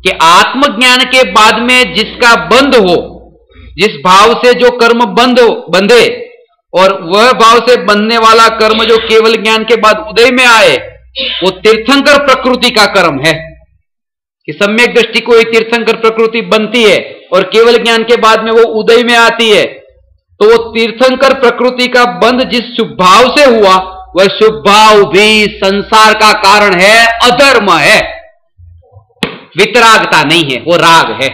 कि आत्मज्ञान के बाद में जिसका बंध हो, जिस भाव से जो कर्म बंधे, और वह भाव से बंधने वाला कर्म जो केवल ज्ञान के बाद उदय में आए, वो तीर्थंकर प्रकृति का कर्म है। कि सम्यक दृष्टि को एक तीर्थंकर प्रकृति बनती है और केवल ज्ञान के बाद में वो उदय में आती है। तो वो तीर्थंकर प्रकृति का बंध जिस शुभ भाव से हुआ, वह शुभ भाव भी संसार का कारण है, अधर्म है, वितरागता नहीं है, वो राग है।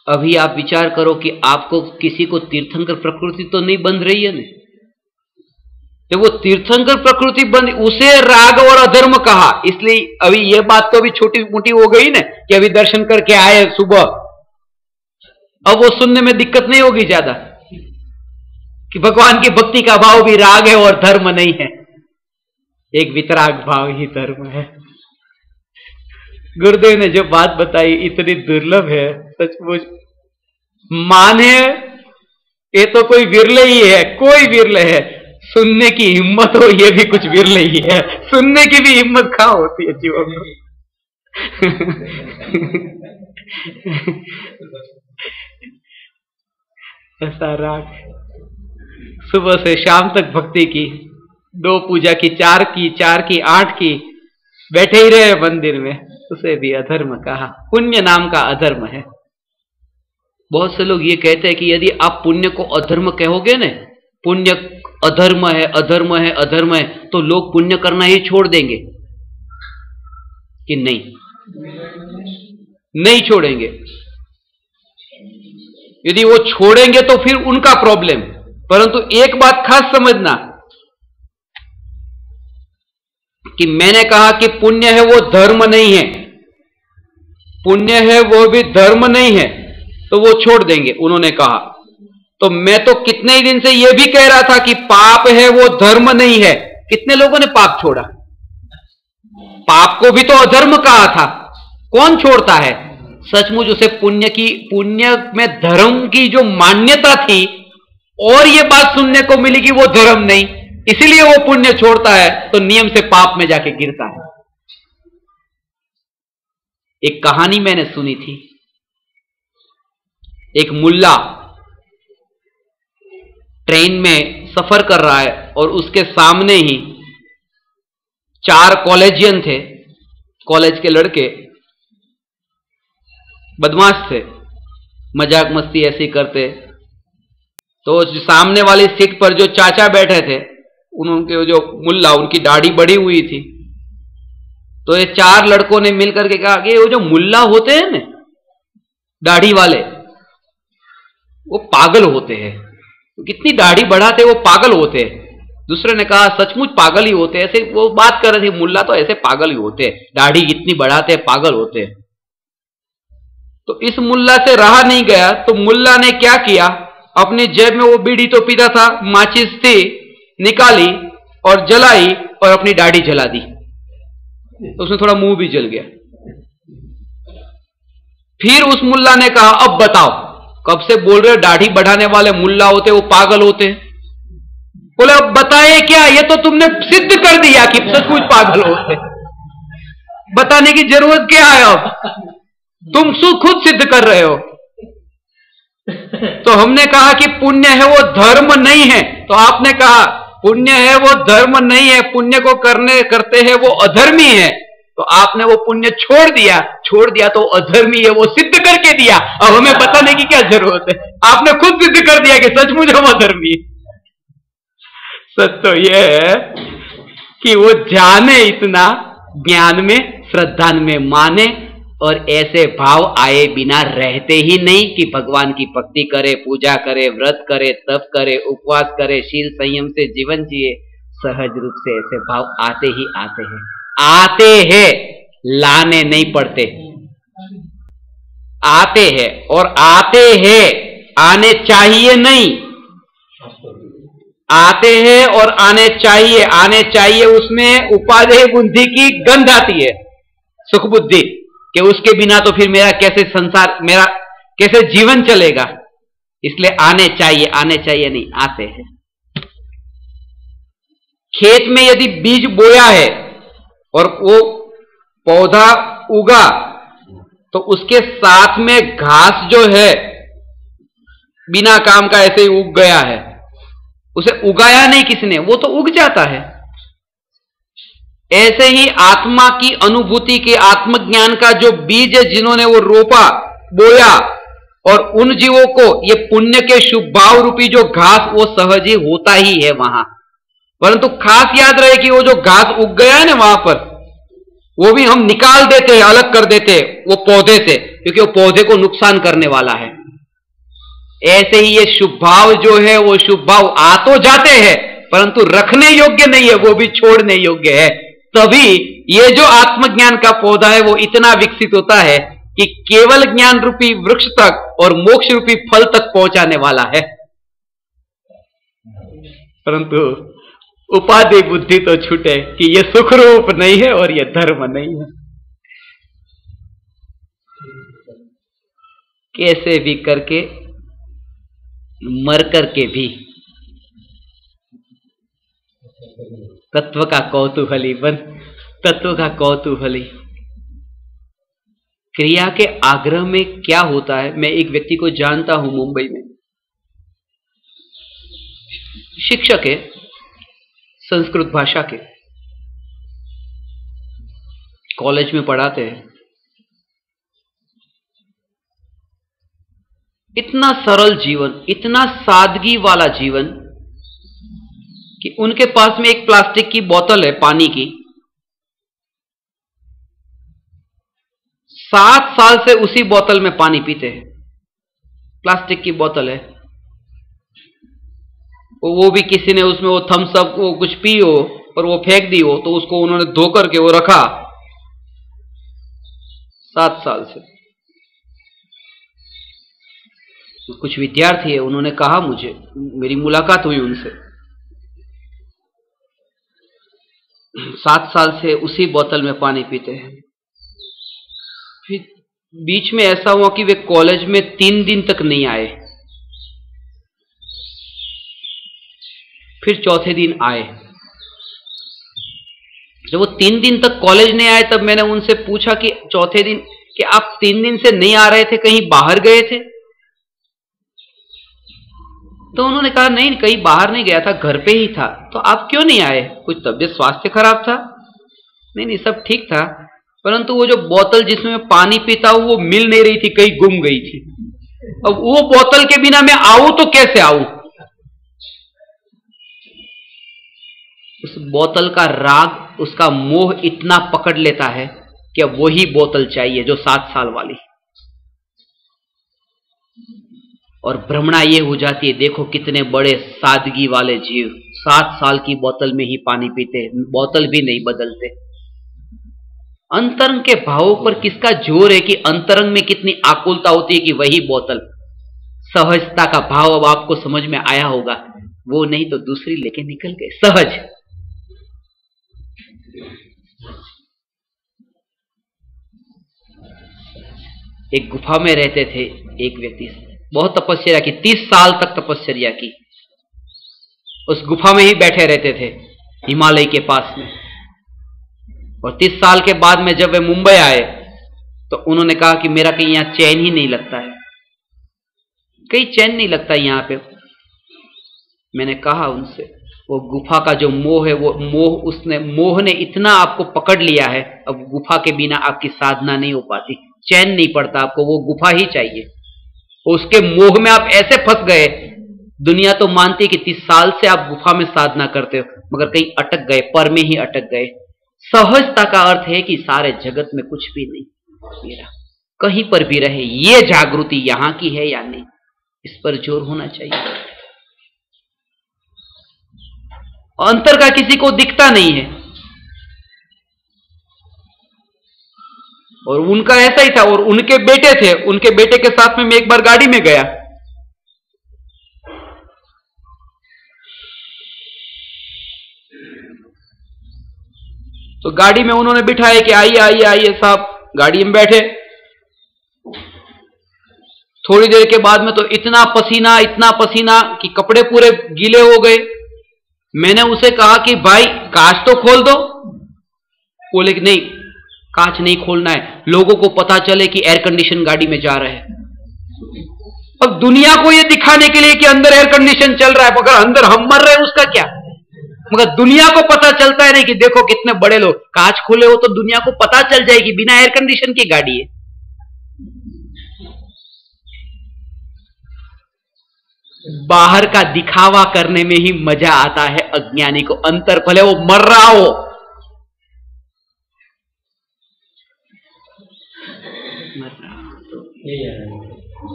अभी आप विचार करो कि आपको किसी को तीर्थंकर प्रकृति तो नहीं बंध रही है ना, तो वो तीर्थंकर प्रकृति बंद, उसे राग और अधर्म कहा। इसलिए अभी ये बात तो अभी छोटी मोटी हो गई ना कि अभी दर्शन करके आए सुबह, अब वो सुनने में दिक्कत नहीं होगी ज्यादा कि भगवान की भक्ति का भाव भी राग है और धर्म नहीं है, एक वितराग भाव ही धर्म है। गुरुदेव ने जो बात बताई इतनी दुर्लभ है, सचमुच माने ये तो कोई विरले ही है, कोई विरले है। सुनने की हिम्मत हो, ये भी कुछ विरले ही है। सुनने की भी हिम्मत कहां होती है जीवन में। ऐसा राग, सुबह से शाम तक भक्ति की, 2 पूजा की, 4 की, 4 की, 8 की, बैठे ही रहे मंदिर में, उसे भी अधर्म कहा। पुण्य नाम का अधर्म है। बहुत से लोग ये कहते हैं कि यदि आप पुण्य को अधर्म कहोगे ना, पुण्य अधर्म है, अधर्म है, अधर्म है, तो लोग पुण्य करना ही छोड़ देंगे कि नहीं? नहीं छोड़ेंगे। यदि वो छोड़ेंगे तो फिर उनका प्रॉब्लम। परंतु एक बात खास समझना कि मैंने कहा कि पुण्य है वो धर्म नहीं है, पुण्य है वो भी धर्म नहीं है, तो वो छोड़ देंगे उन्होंने कहा। तो मैं तो कितने ही दिन से यह भी कह रहा था कि पाप है वो धर्म नहीं है। कितने लोगों ने पाप छोड़ा? पाप को भी तो अधर्म कहा था। कौन छोड़ता है? सचमुच उसे पुण्य में धर्म की जो मान्यता थी, और यह बात सुनने को मिली कि वो धर्म नहीं, इसीलिए वो पुण्य छोड़ता है, तो नियम से पाप में जाके गिरता है। एक कहानी मैंने सुनी थी। एक मुल्ला ट्रेन में सफर कर रहा है और उसके सामने ही 4 कॉलेजियन थे, कॉलेज के लड़के, बदमाश थे, मजाक मस्ती ऐसी करते। तो सामने वाली सीट पर जो चाचा बैठे थे, उनके जो मुल्ला, उनकी दाढ़ी बढ़ी हुई थी। तो ये 4 लड़कों ने मिलकर के कहा कि वो जो मुल्ला होते हैं ना, दाढ़ी वाले, वो पागल होते हैं। कितनी दाढ़ी बढ़ाते वो पागल होते हैं। दूसरे ने कहा सचमुच पागल ही होते हैं। ऐसे वो बात कर रहे थे, मुल्ला तो ऐसे पागल ही होते हैं, दाढ़ी इतनी बढ़ाते हैं, पागल होते हैं। तो इस मुल्ला से रहा नहीं गया, तो मुल्ला ने क्या किया, अपनी जेब में वो बीड़ी तो पीता था, माचिस थी, निकाली और जलाई और अपनी दाढ़ी जला दी। तो उसमें थोड़ा मुंह भी जल गया। फिर उस मुल्ला ने कहा अब बताओ, कब से बोल रहे हो दाढ़ी बढ़ाने वाले मुल्ला होते वो पागल होते? बोले अब बताए क्या, ये तो तुमने सिद्ध कर दिया कि सचमुच पागल होते, बताने की जरूरत क्या है? अब तुम खुद सिद्ध कर रहे हो। तो हमने कहा कि पुण्य है वो धर्म नहीं है, तो आपने कहा पुण्य है वो धर्म नहीं है, पुण्य को करते हैं वो अधर्मी है। तो आपने वो पुण्य छोड़ दिया तो अधर्मी है, वो सिद्ध करके दिया। अब हमें बताने की क्या जरूरत है? आपने खुद सिद्ध कर दिया कि सचमुच हम अधर्मी। सच तो यह है कि वो जाने इतना, ज्ञान में, श्रद्धा में माने और ऐसे भाव आए बिना रहते ही नहीं कि भगवान की भक्ति करे, पूजा करे, व्रत करे, तप करे, उपवास करे, शील संयम से जीवन जिए। सहज रूप से ऐसे भाव आते ही आते हैं, आते हैं, लाने नहीं पड़ते, आते हैं। और आते हैं, आने चाहिए नहीं, आते हैं और आने चाहिए। आने चाहिए उसमें उपादेय बुद्धि की गंध आती है, सुख बुद्धि, कि उसके बिना तो फिर मेरा कैसे संसार, मेरा कैसे जीवन चलेगा। इसलिए आने चाहिए, आने चाहिए नहीं, आते हैं। खेत में यदि बीज बोया है और वो पौधा उगा, तो उसके साथ में घास जो है बिना काम का ऐसे ही उग गया है, उसे उगाया नहीं किसी ने, वो तो उग जाता है। ऐसे ही आत्मा की अनुभूति के, आत्मज्ञान का जो बीज है, जिन्होंने वो रोपा, बोया, और उन जीवों को ये पुण्य के शुभ भाव रूपी जो घास, वो सहज ही होता ही है वहां। परंतु खास याद रहे कि वो जो घास उग गया है ना वहां पर, वो भी हम निकाल देते हैं, अलग कर देते हैं वो पौधे से, क्योंकि वो पौधे को नुकसान करने वाला है। ऐसे ही ये शुभ भाव जो है, वो शुभ भाव आ तो जाते हैं, परंतु रखने योग्य नहीं है, वो भी छोड़ने योग्य है। तभी ये जो आत्मज्ञान का पौधा है वो इतना विकसित होता है कि केवल ज्ञान रूपी वृक्ष तक और मोक्ष रूपी फल तक पहुंचाने वाला है। परंतु उपाधि बुद्धि तो छूटे कि ये सुख रूप नहीं है और ये धर्म नहीं है। कैसे भी करके, मर करके भी तत्व का कौतूहली बन, तत्व का कौतूहली। क्रिया के आग्रह में क्या होता है, मैं एक व्यक्ति को जानता हूं मुंबई में, शिक्षक है, संस्कृत भाषा के, कॉलेज में पढ़ाते हैं। इतना सरल जीवन, इतना सादगी वाला जीवन कि उनके पास में एक प्लास्टिक की बोतल है पानी की। 7 साल से उसी बोतल में पानी पीते हैं। प्लास्टिक की बोतल है, वो भी किसी ने उसमें वो थम्स अप वो कुछ पी हो और वो फेंक दी हो, तो उसको उन्होंने धो करके वो रखा 7 साल से। कुछ विद्यार्थी है, उन्होंने कहा मुझे, मेरी मुलाकात हुई उनसे, 7 साल से उसी बोतल में पानी पीते हैं। फिर बीच में ऐसा हुआ कि वे कॉलेज में 3 दिन तक नहीं आए, फिर चौथे दिन आए। जब वो 3 दिन तक कॉलेज नहीं आए, तब मैंने उनसे पूछा कि चौथे दिन, कि आप 3 दिन से नहीं आ रहे थे, कहीं बाहर गए थे? तो उन्होंने कहा नहीं, कहीं बाहर नहीं गया था, घर पे ही था। तो आप क्यों नहीं आए? कुछ तबीयत स्वास्थ्य खराब था? नहीं, सब ठीक था, परंतु वो जो बोतल जिसमें मैं पानी पीता हूं वो मिल नहीं रही थी, कहीं गुम गई थी। अब वो बोतल के बिना मैं आऊं तो कैसे आऊं? उस बोतल का राग, उसका मोह इतना पकड़ लेता है कि अब वही बोतल चाहिए जो 7 साल वाली। और भ्रमणा ये हो जाती है, देखो कितने बड़े सादगी वाले जीव 7 साल की बोतल में ही पानी पीते, बोतल भी नहीं बदलते। अंतरंग के भावों पर किसका जोर है कि अंतरंग में कितनी आकुलता होती है कि वही बोतल। सहजता का भाव अब आपको समझ में आया होगा, वो नहीं तो दूसरी लेके निकल गए। सहज, एक गुफा में रहते थे एक व्यक्ति, बहुत तपस्या की, 30 साल तक तपस्या की, उस गुफा में ही बैठे रहते थे हिमालय के पास में। और 30 साल के बाद में जब वे मुंबई आए तो उन्होंने कहा कि मेरा कहीं यहां चैन ही नहीं लगता है, कहीं चैन नहीं लगता यहां पे। मैंने कहा उनसे, वो गुफा का जो मोह है, वो मोह ने इतना आपको पकड़ लिया है, अब गुफा के बिना आपकी साधना नहीं हो पाती, चैन नहीं पड़ता आपको, वो गुफा ही चाहिए। उसके मोह में आप ऐसे फंस गए, दुनिया तो मानती है कि 30 साल से आप गुफा में साधना करते हो, मगर कहीं अटक गए, पर में ही अटक गए। सहजता का अर्थ है कि सारे जगत में कुछ भी नहीं, मेरा कहीं पर भी रहे, ये जागृति यहां की है या नहीं, इस पर जोर होना चाहिए। अंतर का किसी को दिखता नहीं है, और उनका ऐसा ही था। और उनके बेटे थे, उनके बेटे के साथ में मैं एक बार गाड़ी में गया, तो गाड़ी में उन्होंने बिठाया कि आइए आइए आइए साहब, गाड़ी में बैठे। थोड़ी देर के बाद में तो इतना पसीना कि कपड़े पूरे गीले हो गए। मैंने उसे कहा कि भाई कांच तो खोल दो। बोले कि नहीं, कांच नहीं खोलना है, लोगों को पता चले कि एयर कंडीशन गाड़ी में जा रहे हैं। अब दुनिया को यह दिखाने के लिए कि अंदर एयर कंडीशन चल रहा है, मगर अंदर हम मर रहे हैं, उसका क्या? मगर दुनिया को पता चलता है नहीं कि देखो कितने बड़े लोग, कांच खोले हो तो दुनिया को पता चल जाएगी बिना एयर कंडीशन की गाड़ी है। बाहर का दिखावा करने में ही मजा आता है अज्ञानी को, अंतर भले वो मर रहा हो।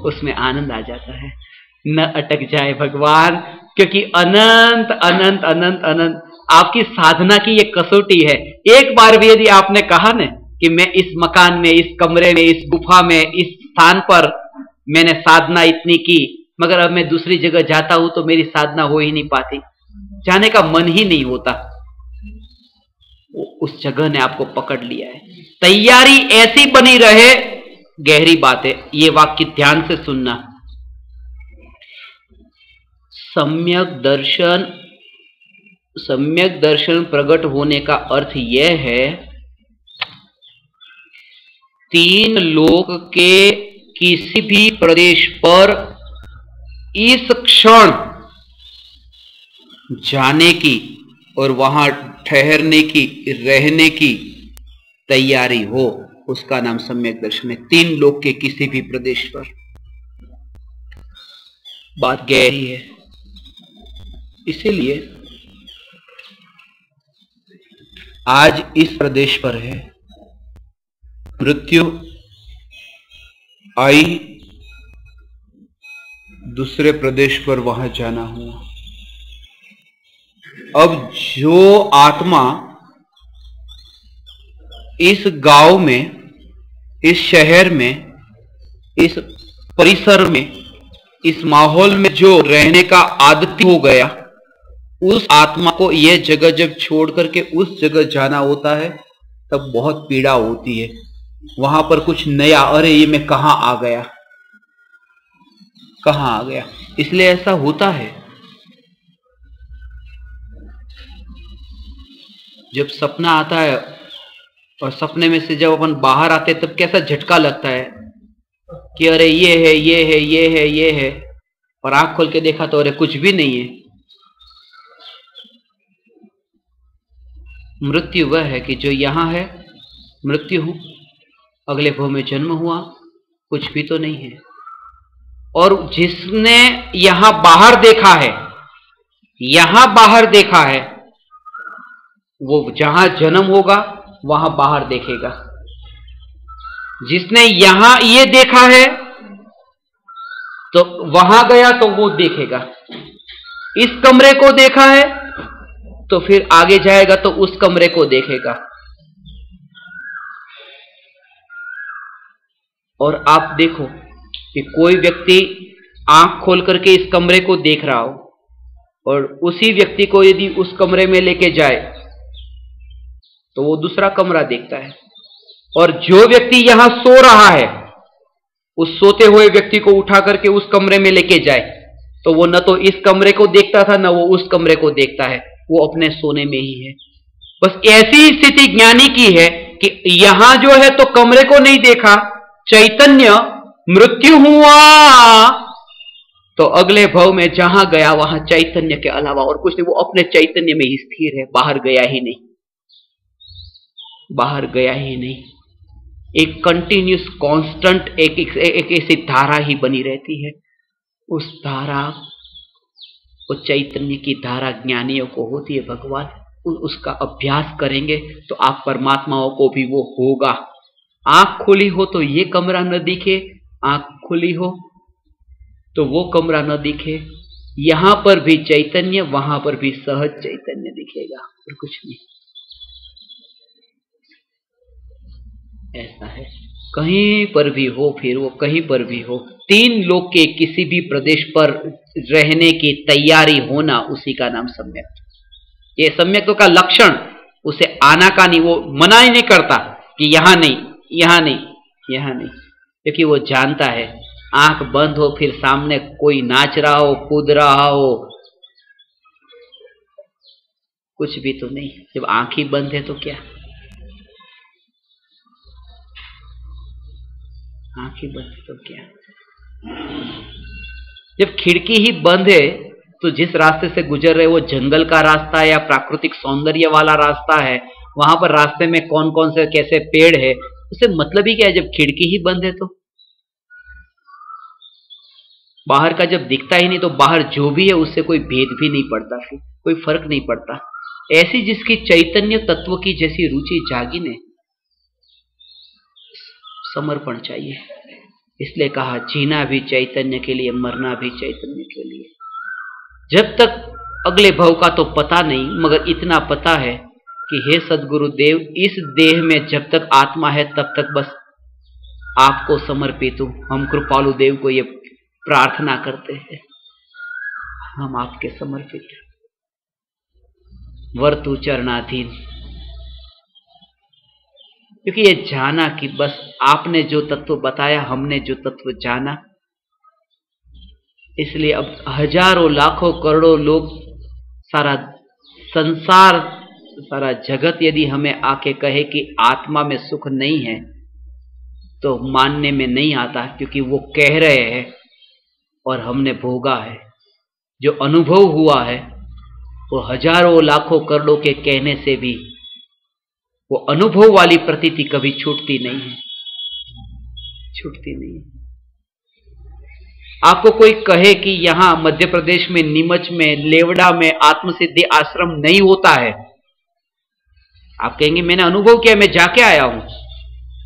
उसमें आनंद आ जाता है, न अटक जाए भगवान, क्योंकि अनंत अनंत अनंत अनंत आपकी साधना की ये कसौटी है। एक बार भी यदि आपने कहा ना कि मैं इस मकान में, इस कमरे में, इस गुफा में, इस स्थान पर मैंने साधना इतनी की, मगर अब मैं दूसरी जगह जाता हूं तो मेरी साधना हो ही नहीं पाती, जाने का मन ही नहीं होता, उस जगह ने आपको पकड़ लिया है। तैयारी ऐसी बनी रहे, गहरी बात है, ये वाक्य ध्यान से सुनना। सम्यक दर्शन प्रकट होने का अर्थ यह है, तीन लोक के किसी भी प्रदेश पर इस क्षण जाने की और वहां ठहरने की, रहने की तैयारी हो, उसका नाम सम्यक दर्शन है। तीन लोक के किसी भी प्रदेश पर। बात गहरी है, इसीलिए आज इस प्रदेश पर है, मृत्यु आई, दूसरे प्रदेश पर वहां जाना हुआ। अब जो आत्मा इस गांव में, इस शहर में, इस परिसर में, इस माहौल में जो रहने का आदती हो गया, उस आत्मा को यह जगह जब छोड़ करके उस जगह जाना होता है तब बहुत पीड़ा होती है। वहां पर कुछ नया, अरे ये मैं कहां आ गया, कहां आ गया। इसलिए ऐसा होता है। जब सपना आता है और सपने में से जब अपन बाहर आते हैं तब कैसा झटका लगता है कि अरे ये है, ये है, ये है, ये है, और आंख खोल के देखा तो अरे कुछ भी नहीं है। मृत्यु वह है कि जो यहां है, मृत्यु हूं, अगले भव में जन्म हुआ, कुछ भी तो नहीं है। और जिसने यहां बाहर देखा है, यहां बाहर देखा है, वो जहां जन्म होगा वहां बाहर देखेगा। जिसने यहां ये देखा है तो वहां गया तो वो देखेगा। इस कमरे को देखा है तो फिर आगे जाएगा तो उस कमरे को देखेगा। और आप देखो कि कोई व्यक्ति आंख खोल करके इस कमरे को देख रहा हो और उसी व्यक्ति को यदि उस कमरे में लेके जाए तो वो दूसरा कमरा देखता है। और जो व्यक्ति यहां सो रहा है, उस सोते हुए व्यक्ति को उठा करके उस कमरे में लेके जाए तो वो न तो इस कमरे को देखता था, न वो उस कमरे को देखता है, वो अपने सोने में ही है। बस ऐसी स्थिति ज्ञानी की है कि यहां जो है तो कमरे को नहीं देखा, चैतन्य मृत्यु हुआ तो अगले भव में जहां गया वहां चैतन्य के अलावा और कुछ नहीं, वो अपने चैतन्य में ही स्थिर है, बाहर गया ही नहीं, बाहर गया ही नहीं। एक कंटिन्यूस कांस्टेंट एक ऐसी धारा ही बनी रहती है। उस धारा, वो चैतन्य की धारा ज्ञानियों को होती है भगवान। उसका अभ्यास करेंगे तो आप परमात्माओं को भी वो होगा। आंख खुली हो तो ये कमरा न दिखे, आंख खुली हो तो वो कमरा न दिखे। यहां पर भी चैतन्य, वहां पर भी सहज चैतन्य दिखेगा और कुछ नहीं। ऐसा है, कहीं पर भी हो, फिर वो कहीं पर भी हो, तीन लोक के किसी भी प्रदेश पर रहने की तैयारी होना, उसी का नाम सम्यक। ये सम्यक का लक्षण उसे आना का नहीं, वो मना ही नहीं करता कि यहां नहीं, यहां नहीं, यहां नहीं, क्योंकि वो जानता है आंख बंद हो फिर सामने कोई नाच रहा हो, कूद रहा हो, कुछ भी तो नहीं। जब आंख ही बंद है तो क्या, आंख ही बंद है तो क्या। जब खिड़की ही बंद है तो जिस रास्ते से गुजर रहे वो जंगल का रास्ता है या प्राकृतिक सौंदर्य वाला रास्ता है, वहां पर रास्ते में कौन कौन से कैसे पेड़ है, उसे मतलब ही क्या है जब खिड़की ही बंद है। तो बाहर का जब दिखता ही नहीं तो बाहर जो भी है उससे कोई भेद भी नहीं पड़ता, फिर कोई फर्क नहीं पड़ता। ऐसी जिसकी चैतन्य तत्व की जैसी रुचि जागी ने, समर्पण चाहिए। इसलिए कहा जीना भी चैतन्य के लिए, मरना भी चैतन्य के लिए। जब तक अगले भव का तो पता नहीं, मगर इतना पता है कि हे सद्गुरुदेव, इस देह में जब तक आत्मा है तब तक बस आपको समर्पित हूं। हम कृपालु देव को ये प्रार्थना करते हैं, हम आपके समर्पित हैं, वर्तु चरणाधीन। क्योंकि ये जाना कि बस आपने जो तत्व बताया, हमने जो तत्व जाना, इसलिए अब हजारों लाखों करोड़ों लोग, सारा संसार, सारा जगत यदि हमें आके कहे कि आत्मा में सुख नहीं है तो मानने में नहीं आता, क्योंकि वो कह रहे हैं और हमने भोगा है। जो अनुभव हुआ है वो हजारों लाखों करोड़ों के कहने से भी वो अनुभव वाली प्रतीति कभी छूटती नहीं है, छूटती नहीं है। आपको कोई कहे कि यहां मध्य प्रदेश में नीमच में लेवड़ा में आत्मसिद्धि आश्रम नहीं होता है, आप कहेंगे मैंने अनुभव किया, मैं जाके आया हूं।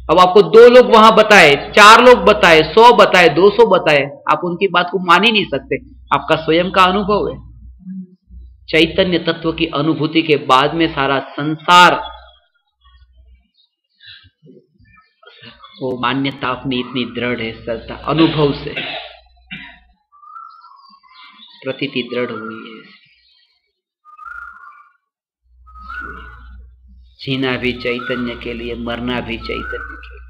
अब आपको 2 लोग वहां बताए, 4 लोग बताए, 100 बताए, 200 बताए, आप उनकी बात को मान ही नहीं सकते। आपका स्वयं का अनुभव है। चैतन्य तत्व की अनुभूति के बाद में सारा संसार, वो मान्यता अपनी इतनी दृढ़ है, श्रद्धा अनुभव से प्रतीति दृढ़ हुई है। जीना भी चैतन्य के लिए, मरना भी चैतन्य के लिए।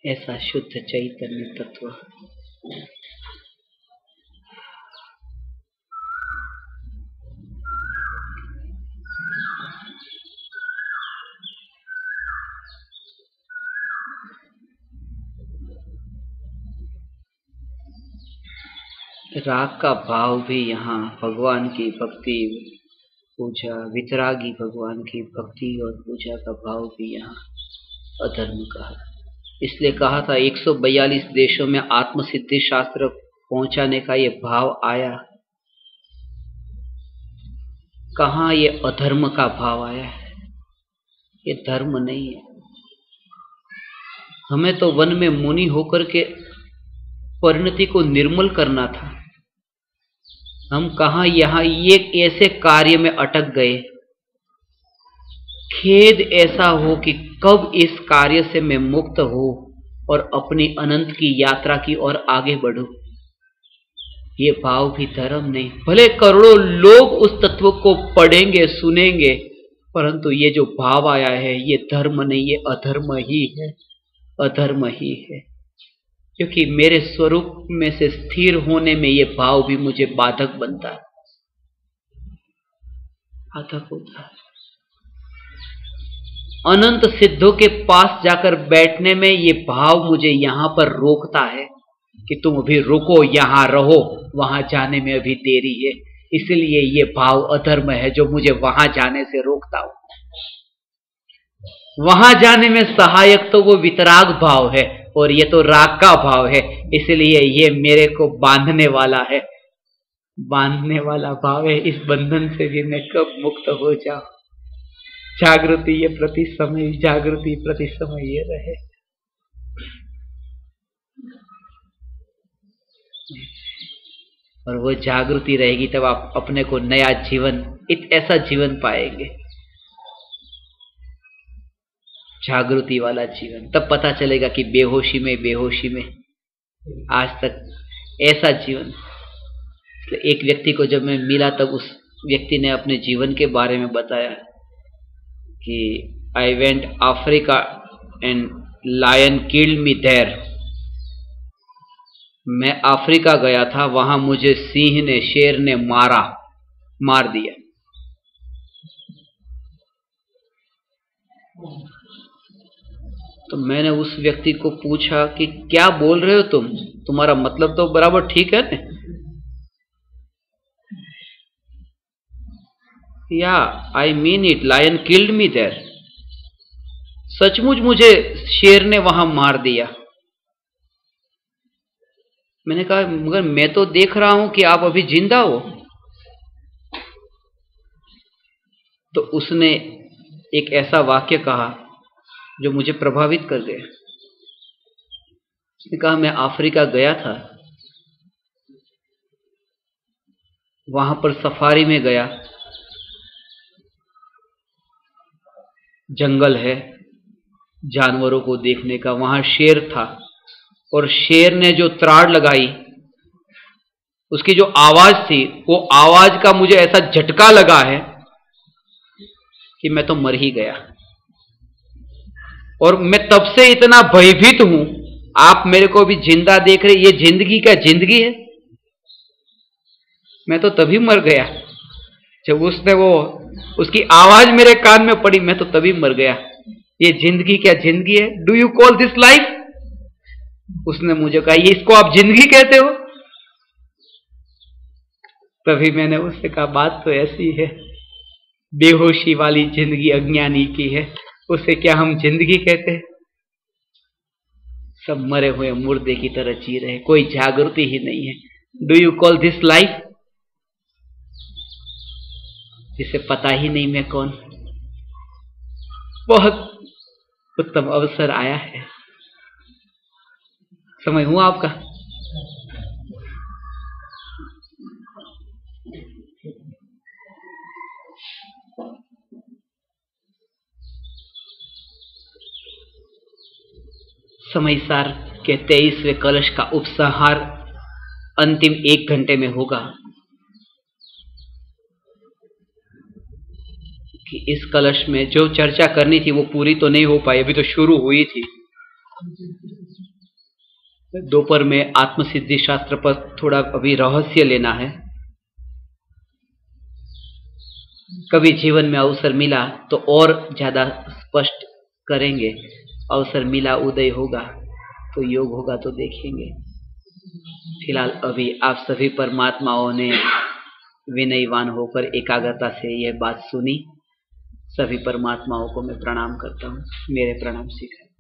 ऐसा शुद्ध चैतन्य तत्व राग का भाव भी यहाँ भगवान की भक्ति पूजा, वितरागी भगवान की भक्ति और पूजा का भाव भी यहाँ अधर्म का है। इसलिए कहा था 142 देशों में आत्मसिद्धि शास्त्र पहुंचाने का ये भाव आया, कहाँ ये अधर्म का भाव आया है, ये धर्म नहीं है। हमें तो वन में मुनि होकर के परिणति को निर्मल करना था, हम कहाँ यहाँ ये ऐसे कार्य में अटक गए। खेद ऐसा हो कि कब इस कार्य से मैं मुक्त हो और अपनी अनंत की यात्रा की ओर आगे बढ़ूं। ये भाव भी धर्म नहीं। भले करोड़ों लोग उस तत्व को पढ़ेंगे सुनेंगे, परंतु ये जो भाव आया है ये धर्म नहीं, ये अधर्म ही है, अधर्म ही है। क्योंकि मेरे स्वरूप में से स्थिर होने में ये भाव भी मुझे बाधक बनता है, बाधक होता है। अनंत सिद्धों के पास जाकर बैठने में ये भाव मुझे यहां पर रोकता है कि तुम अभी रुको, यहां रहो, वहां जाने में अभी देरी है। इसलिए ये भाव अधर्म है जो मुझे वहां जाने से रोकता हो। वहां जाने में सहायक तो वो वितराग भाव है, और ये तो राग का भाव है, इसलिए ये मेरे को बांधने वाला है, बांधने वाला भाव है। इस बंधन से भी मैं कब मुक्त हो जाऊं। जागृति ये प्रति समय, जागृति प्रति समय ये रहे। और वो जागृति रहेगी तब आप अपने को नया जीवन, ऐसा जीवन पाएंगे, जागृति वाला जीवन। तब पता चलेगा कि बेहोशी में आज तक ऐसा जीवन। एक व्यक्ति को जब मैं मिला तब उस व्यक्ति ने अपने जीवन के बारे में बताया कि I went Africa and lion killed me there. मैं अफ्रीका गया था, वहां मुझे सिंह ने, शेर ने मार दिया। तो मैंने उस व्यक्ति को पूछा कि क्या बोल रहे हो तुम, तुम्हारा मतलब तो बराबर ठीक है ना? या I mean it, lion killed me there. सचमुच मुझे शेर ने वहां मार दिया। मैंने कहा मगर मैं तो देख रहा हूं कि आप अभी जिंदा हो। तो उसने एक ऐसा वाक्य कहा जो मुझे प्रभावित कर गया। उसने कहा मैं अफ्रीका गया था, वहां पर सफारी में गया, जंगल है जानवरों को देखने का, वहां शेर था, और शेर ने जो त्राड़ लगाई, उसकी जो आवाज थी, वो आवाज का मुझे ऐसा झटका लगा है कि मैं तो मर ही गया। और मैं तब से इतना भयभीत हूं। आप मेरे को भी जिंदा देख रहे, ये जिंदगी क्या जिंदगी है? मैं तो तभी मर गया जब उसकी आवाज मेरे कान में पड़ी, मैं तो तभी मर गया। ये जिंदगी क्या जिंदगी है? Do you call this life? उसने मुझे कहा ये इसको आप जिंदगी कहते हो? तभी मैंने उससे कहा बात तो ऐसी है, बेहोशी वाली जिंदगी अज्ञानी की है, उसे क्या हम जिंदगी कहते हैं? सब मरे हुए मुर्दे की तरह जी रहे, कोई जागृति ही नहीं है। Do you call this life? जिसे पता ही नहीं मैं कौन। बहुत उत्तम अवसर आया है, समय हुआ आपका। समयसार के 23वें कलश का उपसंहार अंतिम 1 घंटे में होगा। कि इस कलश में जो चर्चा करनी थी वो पूरी तो नहीं हो पाई, अभी तो शुरू हुई थी। दोपहर में आत्मसिद्धि शास्त्र पर थोड़ा अभी रहस्य लेना है। कभी जीवन में अवसर मिला तो और ज्यादा स्पष्ट करेंगे। अवसर मिला, उदय होगा तो योग होगा तो देखेंगे। फिलहाल अभी आप सभी परमात्माओं ने विनयवान होकर एकाग्रता से यह बात सुनी। सभी परमात्माओं को मैं प्रणाम करता हूँ। मेरे प्रणाम स्वीकार।